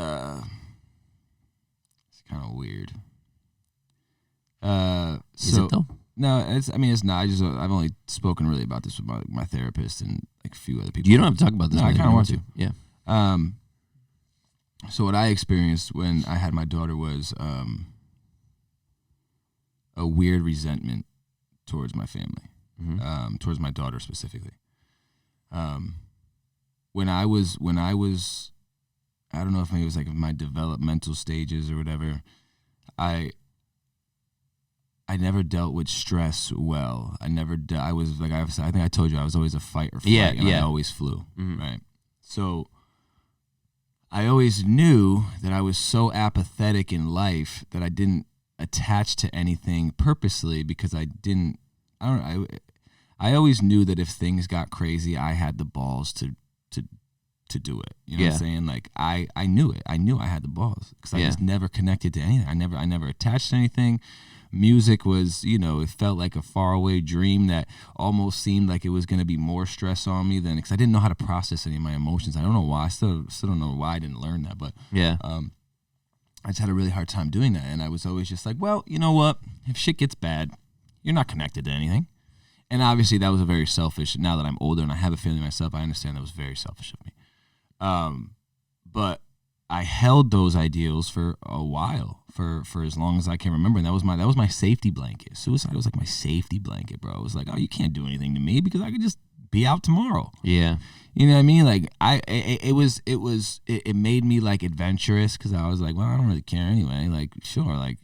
kind of weird. Is it though? No, it's not. I've only spoken really about this with my therapist and like a few other people. You don't have to talk about this. No, I kind of want to. Yeah. So what I experienced when I had my daughter was a weird resentment towards my family, towards my daughter specifically. When I was, I don't know if maybe it was like my developmental stages or whatever, I never dealt with stress well. I was like, I think I told you I was always a fight or flight, and I always flew, right? So I always knew that I was so apathetic in life that I didn't attach to anything purposely because I always knew that if things got crazy, I had the balls to do it. You know what I'm saying? Like I knew it. I knew I had the balls because I just never connected to anything. I never attached to anything. Music was, it felt like a faraway dream that almost seemed like it was going to be more stress on me than, because I didn't know how to process any of my emotions. I don't know why. I still don't know why I didn't learn that, but I just had a really hard time doing that. And I was always just like, well, you know what? If shit gets bad, you're not connected to anything. And obviously that was a very selfish, now that I'm older and I have a family myself, I understand that was very selfish of me. But I held those ideals for a while, for as long as I can remember. And that was my safety blanket. Suicide was like my safety blanket, bro. It was like, oh, you can't do anything to me because I could just be out tomorrow. Yeah. You know what I mean? Like it made me like adventurous because I was like, well, I don't really care anyway. Like, sure, like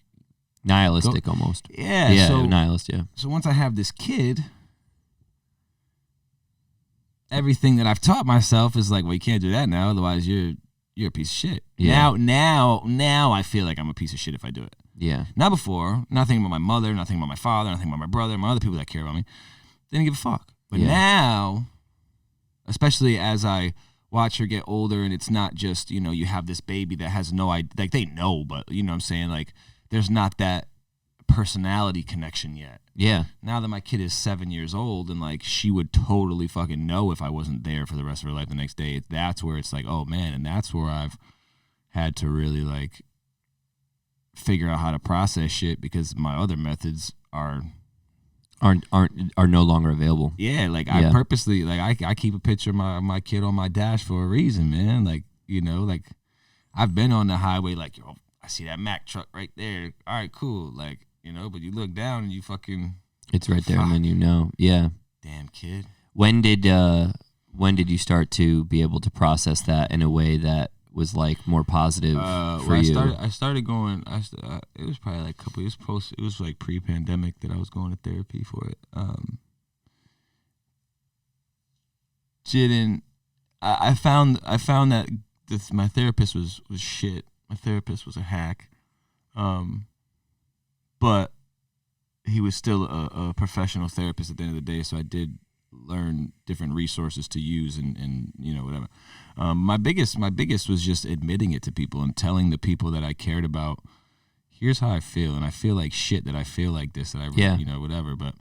nihilistic almost. Yeah. Yeah. So, nihilist. Yeah. So once I have this kid, everything that I've taught myself is like, well, you can't do that now. Otherwise, you're a piece of shit. Yeah. Now I feel like I'm a piece of shit if I do it. Yeah. Not before. Not thinking about my mother. Not thinking about my father. Not thinking about my brother. My other people that care about me. Didn't give a fuck. But now, especially as I watch her get older, and it's not just, you have this baby that has no idea. Like, they know, but, you know what I'm saying? Like, there's not that personality connection yet. Yeah. Now that my kid is 7 years old and like she would totally fucking know if I wasn't there for the rest of her life the next day, that's where it's like, oh man, and that's where I've had to really like figure out how to process shit because my other methods are no longer available. Yeah, like I purposely like I keep a picture of my kid on my dash for a reason, man. Like, like I've been on the highway like, yo, I see that Mack truck right there. All right, cool. Like, but you look down and you fucking... It's right there, and then yeah. Damn, kid. When did you start to be able to process that in a way that was like more positive for you? I started going... it was probably like a couple years post... It was like pre-pandemic that I was going to therapy for it. I found that my therapist was shit. My therapist was a hack. But he was still a professional therapist at the end of the day, so I did learn different resources to use and whatever. My biggest was just admitting it to people and telling the people that I cared about, here's how I feel, and I feel like shit that I feel like this, that I whatever. But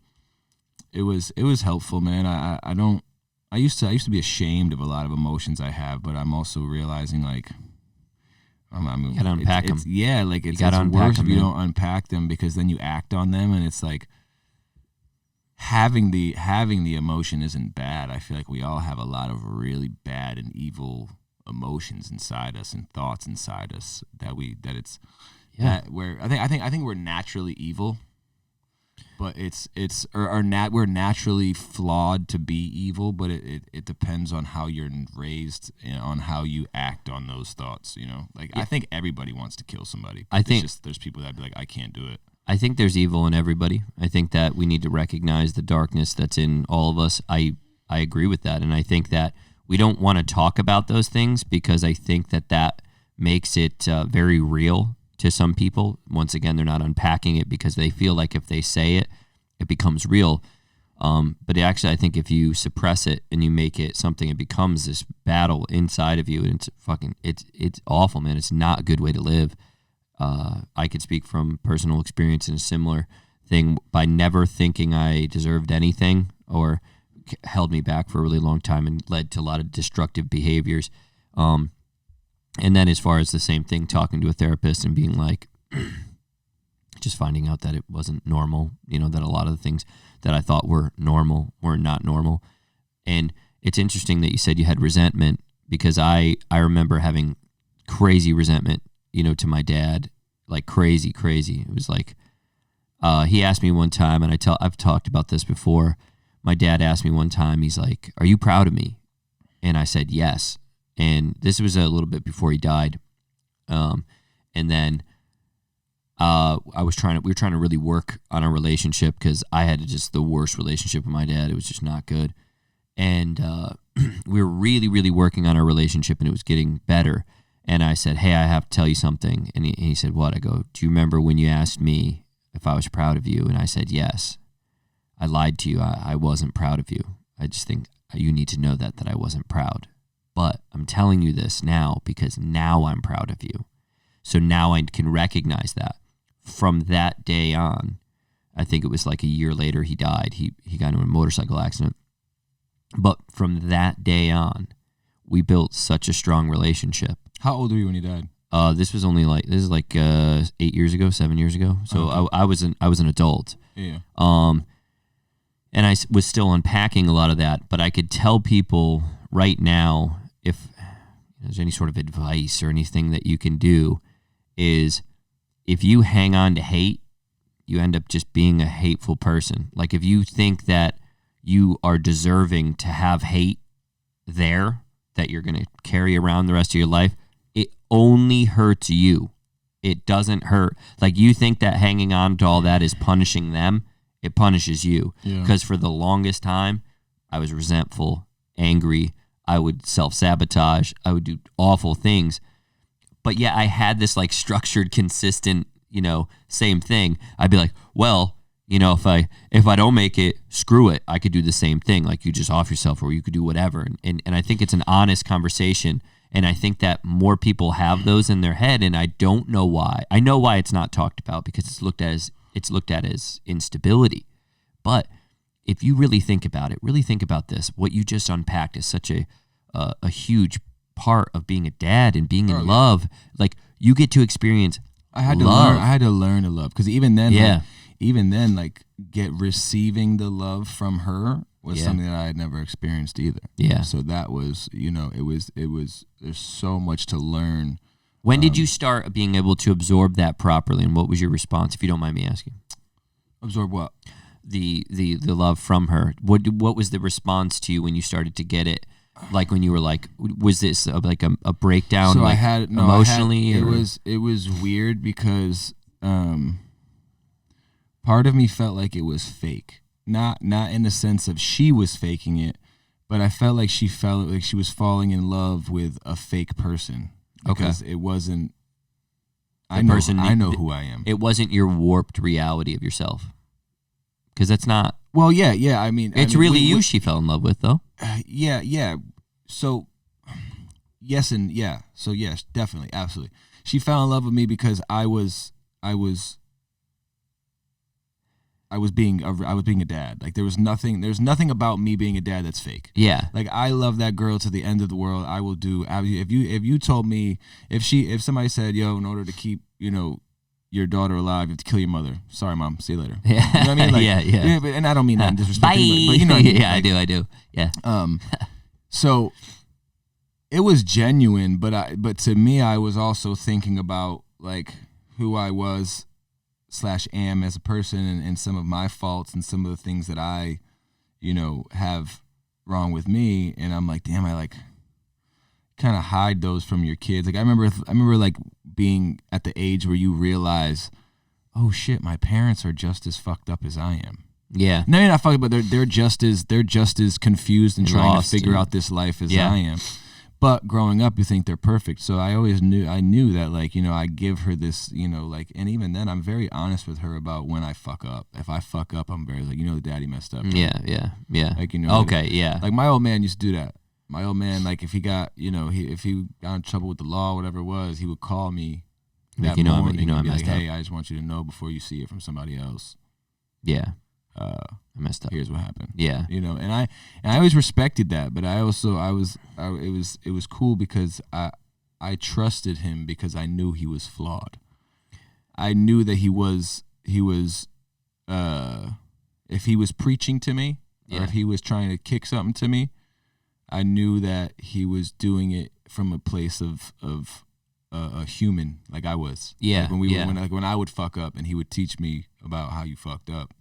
was helpful, man. I don't. I used to be ashamed of a lot of emotions I have, but I'm also realizing like. I mean, You gotta unpack them. Yeah, like it's gotta unpack worse if them, you man. don't unpack them because then you act on them, and it's like having the emotion isn't bad. I feel like we all have a lot of really bad and evil emotions inside us and thoughts inside us that it's that where I think we're naturally evil, but we're naturally flawed to be evil, but it depends on how you're raised and on how you act on those thoughts, you know? Like I think everybody wants to kill somebody. I think there's people that be like, I can't do it. I think there's evil in everybody. I think that we need to recognize the darkness that's in all of us. I agree with that, and I think that we don't want to talk about those things because I think that makes it very real to some people. Once again, they're not unpacking it because they feel like if they say it, it becomes real. But actually, I think if you suppress it and you make it something, it becomes this battle inside of you, and it's awful, man. It's not a good way to live. I could speak from personal experience in a similar thing by never thinking I deserved anything or held me back for a really long time and led to a lot of destructive behaviors. And then as far as the same thing, talking to a therapist and being like, just finding out that it wasn't normal, you know, that a lot of the things that I thought were normal were not normal. And it's interesting that you said you had resentment because I remember having crazy resentment, you know, to my dad, like crazy. It was like, he asked me one time, and I've talked about this before. My dad asked me one time, he's like, "Are you proud of me?" And I said, "Yes." And this was a little bit before he died. And then we were trying to really work on our relationship because I had just the worst relationship with my dad. It was just not good. And we were really, really working on our relationship, and it was getting better. And I said, "Hey, I have to tell you something." And he said, "What?" I go, "Do you remember when you asked me if I was proud of you?" And I said, "Yes. I lied to you. I wasn't proud of you. I just think you need to know that I wasn't proud. But I'm telling you this now because now I'm proud of you. So now I can recognize that." From that day on, I think it was like a year later he died. He got into a motorcycle accident. But from that day on, we built such a strong relationship. How old were you when he died? This is like 8 years ago, 7 years ago. So okay. I was an adult. Yeah. And I was still unpacking a lot of that, but I could tell people right now, if there's any sort of advice or anything that you can do, is if you hang on to hate, you end up just being a hateful person. Like if you think that you are deserving to have hate there, that you're going to carry around the rest of your life, it only hurts you. It doesn't hurt. Like you think that hanging on to all that is punishing them, it punishes you. Because for the longest time, I was resentful, angry. I would self-sabotage. I would do awful things. But yeah, I had this like structured, consistent, you know, same thing. I'd be like, well, you know, if I don't make it, screw it. I could do the same thing. Like you just off yourself or you could do whatever. And I think it's an honest conversation. And I think that more people have those in their head. And I don't know why. I know why it's not talked about because it's looked at as instability. But if you really think about it, really think about this. What you just unpacked is such a huge part of being a dad and being in love. Like you get to experience love. I had to learn to love because even then, like receiving the love from her was something that I had never experienced either. Yeah. So that was, you know, it was. There's so much to learn. When did you start being able to absorb that properly, and what was your response, if you don't mind me asking? Absorb what? The love from her. What was the response to you when you started to get it? Like when you were like, was this like a breakdown? So like emotionally. It was weird because part of me felt like it was fake. Not in the sense of she was faking it, but I felt like she felt like she was falling in love with a fake person. Because it wasn't. I know who I am. It wasn't your warped reality of yourself. Because that's not. Well, yeah. I mean, really you she fell in love with, though. Yeah. So, yes and yeah. So yes, definitely, absolutely. She fell in love with me because I was I was being a dad. Like there's nothing about me being a dad that's fake. Yeah. Like I love that girl to the end of the world. I will do if you told me if somebody said, yo, in order to keep, your daughter alive, you have to kill your mother. Sorry, mom. See you later. Yeah. You know what I mean? Like, yeah. And I don't mean that in disrespect. Bye. But you know what I mean? Yeah, Like, I do. Yeah. So it was genuine, but to me, I was also thinking about like who I was / am as a person and some of my faults and some of the things that I, have wrong with me. And I'm like, damn, I like kind of hide those from your kids. Like I remember like being at the age where you realize, oh shit, my parents are just as fucked up as I am. Yeah. No, you're not fucked up, but they're just as confused and trying to figure out this life as I am. But growing up, you think they're perfect. So I knew that, like, I give her this, like, and even then, I'm very honest with her about when I fuck up. If I fuck up, I'm very like, daddy messed up. Right? Yeah. Like, Okay, yeah. Like my old man used to do that. My old man, like, if he got, if he got in trouble with the law, whatever it was, he would call me that morning and be like, hey, I just want you to know before you see it from somebody else. Yeah. I messed up. Here's what happened. Yeah. And I always respected that, but it was cool because I trusted him because I knew he was flawed. I knew that he was if he was preaching to me or if he was trying to kick something to me, I knew that he was doing it from a place of a human, like I was. Yeah. Like when I would fuck up and he would teach me about how you fucked up,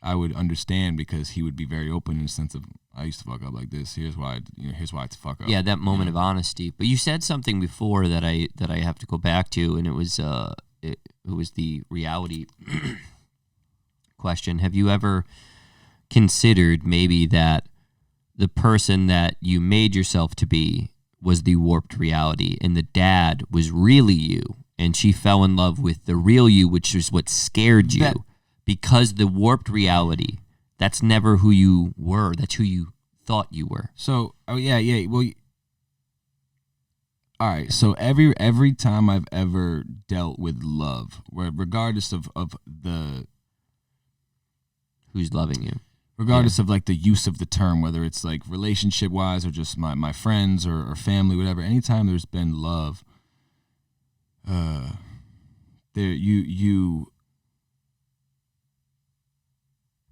I would understand because he would be very open in the sense of, I used to fuck up like this. Here's why I to fuck up. Yeah, that moment of honesty. But you said something before that I have to go back to, and it was the reality question. Have you ever considered maybe that the person that you made yourself to be was the warped reality, and the dad was really you, and she fell in love with the real you, which is what scared you? Because the warped reality, that's never who you were. That's who you thought you were. So, yeah. Well, all right. So every time I've ever dealt with love, regardless of the who's loving you, regardless of like the use of the term, whether it's like relationship wise or just my friends or family, whatever. Anytime there's been love,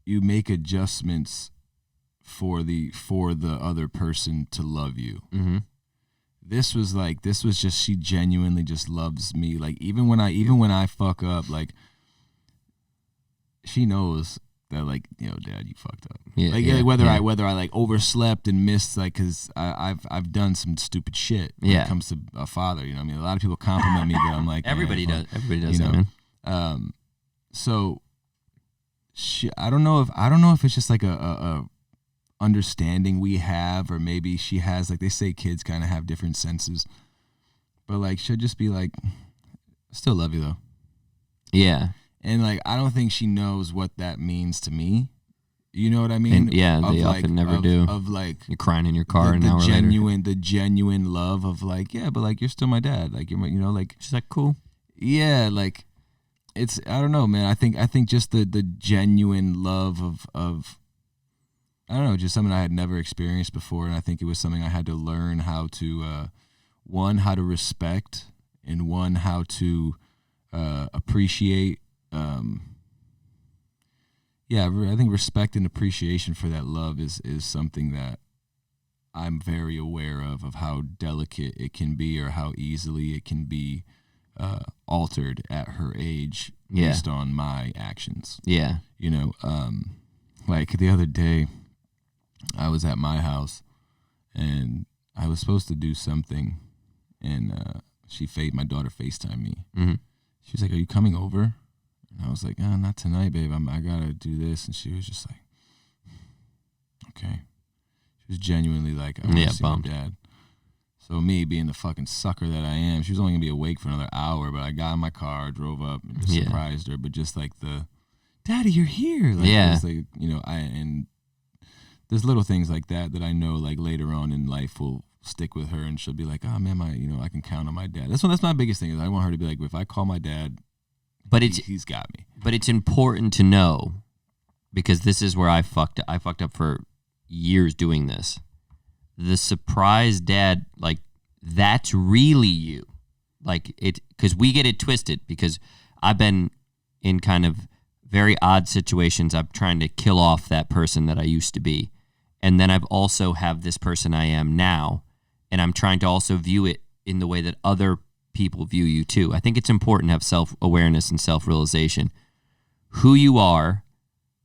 you make adjustments for the other person to love you. Mm-hmm. This was just, she genuinely just loves me. Like even when I fuck up, like she knows that, like, dad, you fucked up. Yeah, like whether I like overslept and missed, like, cause I've done some stupid shit when it comes to a father. You know what I mean? A lot of people compliment me, but I'm like, everybody does that, man. So. I don't know if it's just like a understanding we have, or maybe she has, like they say kids kind of have different senses, but like she'll just be like, I still love you though. Yeah. And like I don't think she knows what that means to me. You know what I mean? And, they often never do. Of like you're crying in your car an hour later. The genuine love of like, yeah, but like you're still my dad. Like you're like she's like, cool. Yeah, like it's, I don't know, man. I think just the genuine love of I don't know, just something I had never experienced before, and I think it was something I had to learn how to how to respect, and how to appreciate. I think respect and appreciation for that love is something that I'm very aware of how delicate it can be, or how easily it can be altered at her age based on my actions. Yeah. Like the other day, I was at my house and I was supposed to do something, and my daughter FaceTimed me. Mm-hmm. She was like, "Are you coming over?" And I was like, "Oh, not tonight, babe. I gotta do this." And she was just like, "Okay." She was genuinely like, "I want to see my dad." So me being the fucking sucker that I am, she was only gonna be awake for another hour, but I got in my car, drove up, and just surprised her. But just like "Daddy, you're here!" Like, it's like, and there's little things like that I know, like later on in life will stick with her, and she'll be like, "Oh man, I can count on my dad." That's my biggest thing is I want her to be like, if I call my dad, But he's got me. But it's important to know, because this is where I fucked up for years doing this. The surprise dad, like, that's really you. Like, it, because we get it twisted, because I've been in kind of very odd situations. I'm trying to kill off that person that I used to be. And then I've also have this person I am now. And I'm trying to also view it in the way that other people view you too. I think it's important to have self-awareness and self-realization. Who you are,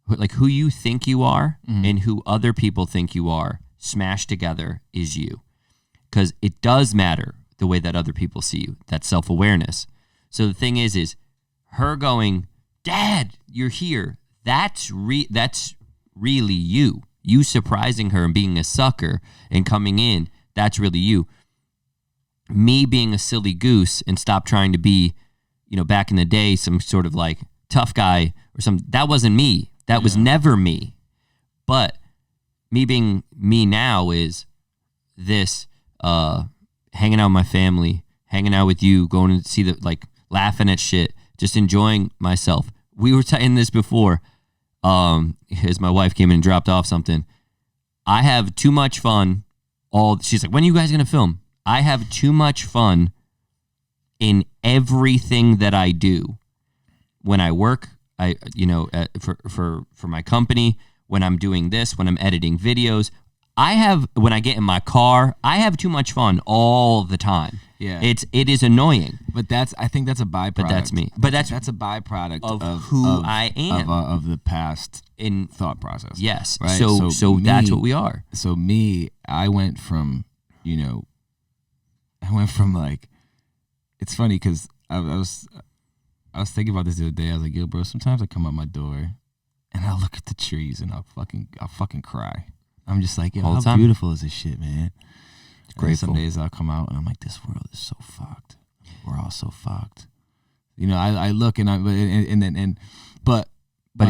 like who you think you are, and who other people think you are, smashed together is you. Because it does matter the way that other people see you. That's self-awareness. So the thing is her going, Dad, you're here. That's really you. You surprising her and being a sucker and coming in, that's really you. Me being a silly goose and stop trying to be, back in the day, some sort of like tough guy or something, that wasn't me. That was never me. But me being me now is this, hanging out with my family, hanging out with you, going to see laughing at shit, just enjoying myself. We were in this before, as my wife came in and dropped off something. I have too much fun. She's like, when are you guys going to film? I have too much fun in everything that I do. When I work, for my company, when I'm doing this, when I'm editing videos, when I get in my car, I have too much fun all the time. Yeah. It is annoying. But I think that's a byproduct. But that's me. But that's a byproduct of who I am. Of the past in thought process. Yes. Right? So that's what we are. So I went from, like, it's funny because I was thinking about this the other day. I was like, yo, bro, sometimes I come out my door and I'll look at the trees and I'll fucking cry. I'm just like, yo, how beautiful is this shit, man? It's great. Some days I'll come out and I'm like, this world is so fucked. We're all so fucked. I look and but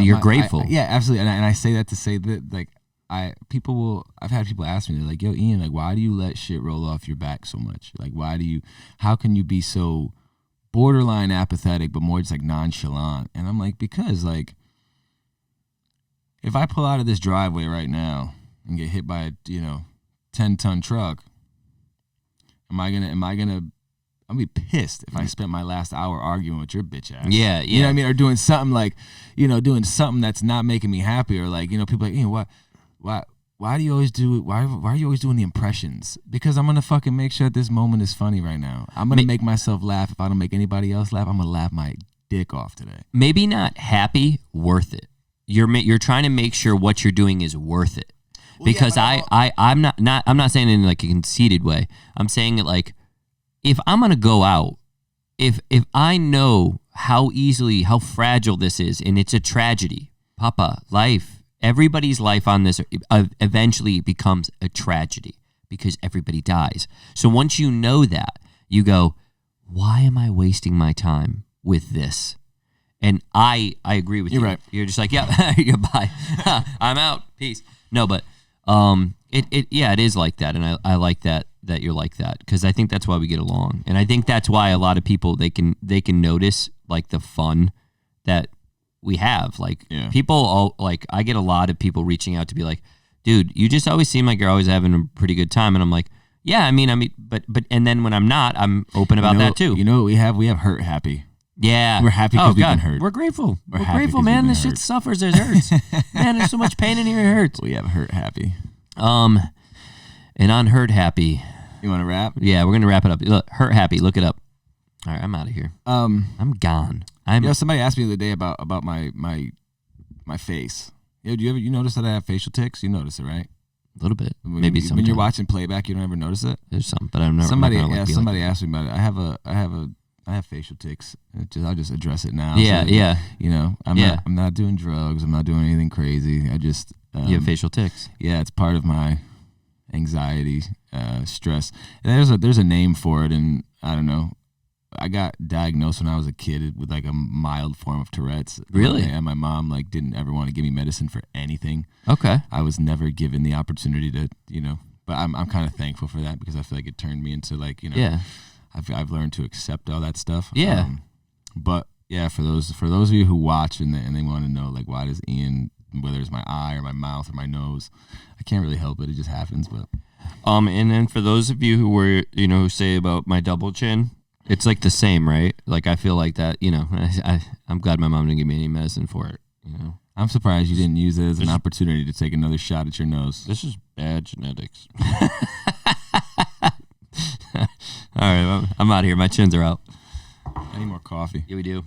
you're grateful. Yeah, absolutely. And I say that to say that, like, I've had people ask me, they're like, yo, Ian, like, why do you let shit roll off your back so much? Like, how can you be so borderline apathetic, but more just like nonchalant? And I'm like, because, like, if I pull out of this driveway right now and get hit by a 10-ton truck, I'll be pissed if I spent my last hour arguing with your bitch ass. Yeah. You know what I mean? Or doing something like, doing something that's not making me happy, or like, people are like, why do you always do it? Why are you always doing the impressions? Because I'm gonna fucking make sure this moment is funny right now. I'm gonna make myself laugh. If I don't make anybody else laugh, I'm gonna laugh my dick off today. Maybe not happy, worth it. You're trying to make sure what you're doing is worth it. Because I'm not saying it in like a conceited way. I'm saying it like, if I'm gonna go out, if I know how fragile this is, and it's a tragedy, Papa, life, everybody's life on this eventually becomes a tragedy because everybody dies. So once you know that, you go, why am I wasting my time with this? And I agree with you. You're right. You're just like, yeah, bye. I'm out. Peace. No, but it is like that, and I like that you're like that, because I think that's why we get along, and I think that's why a lot of people they can notice like the fun that we have. Like, people like, I get a lot of people reaching out to be like, dude, you just always seem like you're always having a pretty good time, and I'm like, yeah, I mean, but and then when I'm not, I'm open about that too. You know what we have? We have hurt happy. Yeah, we're happy because we've been hurt. We're grateful. We're grateful, man. This shit suffers. It hurts. Man, there's so much pain in here. It hurts. We have hurt happy. And on hurt happy. You want to wrap? Yeah, we're gonna wrap it up. Look, hurt happy. Look it up. All right, I'm out of here. I'm gone. Somebody asked me the other day about my face. Do you notice that I have facial tics? You notice it, right? A little bit. Maybe when you're watching playback, you don't ever notice it. There's something, but I'm not. Somebody asked me about it. I have facial tics. I'll just address it now. Yeah. I'm not doing drugs. I'm not doing anything crazy. I just you have facial tics. Yeah, it's part of my anxiety, stress. And there's a name for it, and I don't know. I got diagnosed when I was a kid with like a mild form of Tourette's. Really? And my mom like didn't ever want to give me medicine for anything. Okay. I was never given the opportunity to, but I'm kind of thankful for that, because I feel like it turned me into like, Yeah. I've learned to accept all that stuff. Yeah. But yeah, for those of you who watch and they want to know like why does Ian, whether it's my eye or my mouth or my nose, I can't really help it. It just happens. But and then for those of you who were, who say about my double chin, it's like the same, right? Like I feel like that, I'm glad my mom didn't give me any medicine for it, I'm surprised you didn't use it as an opportunity to take another shot at your nose. This is bad genetics. All right, I'm out of here. My chins are out. I need more coffee. Yeah, we do.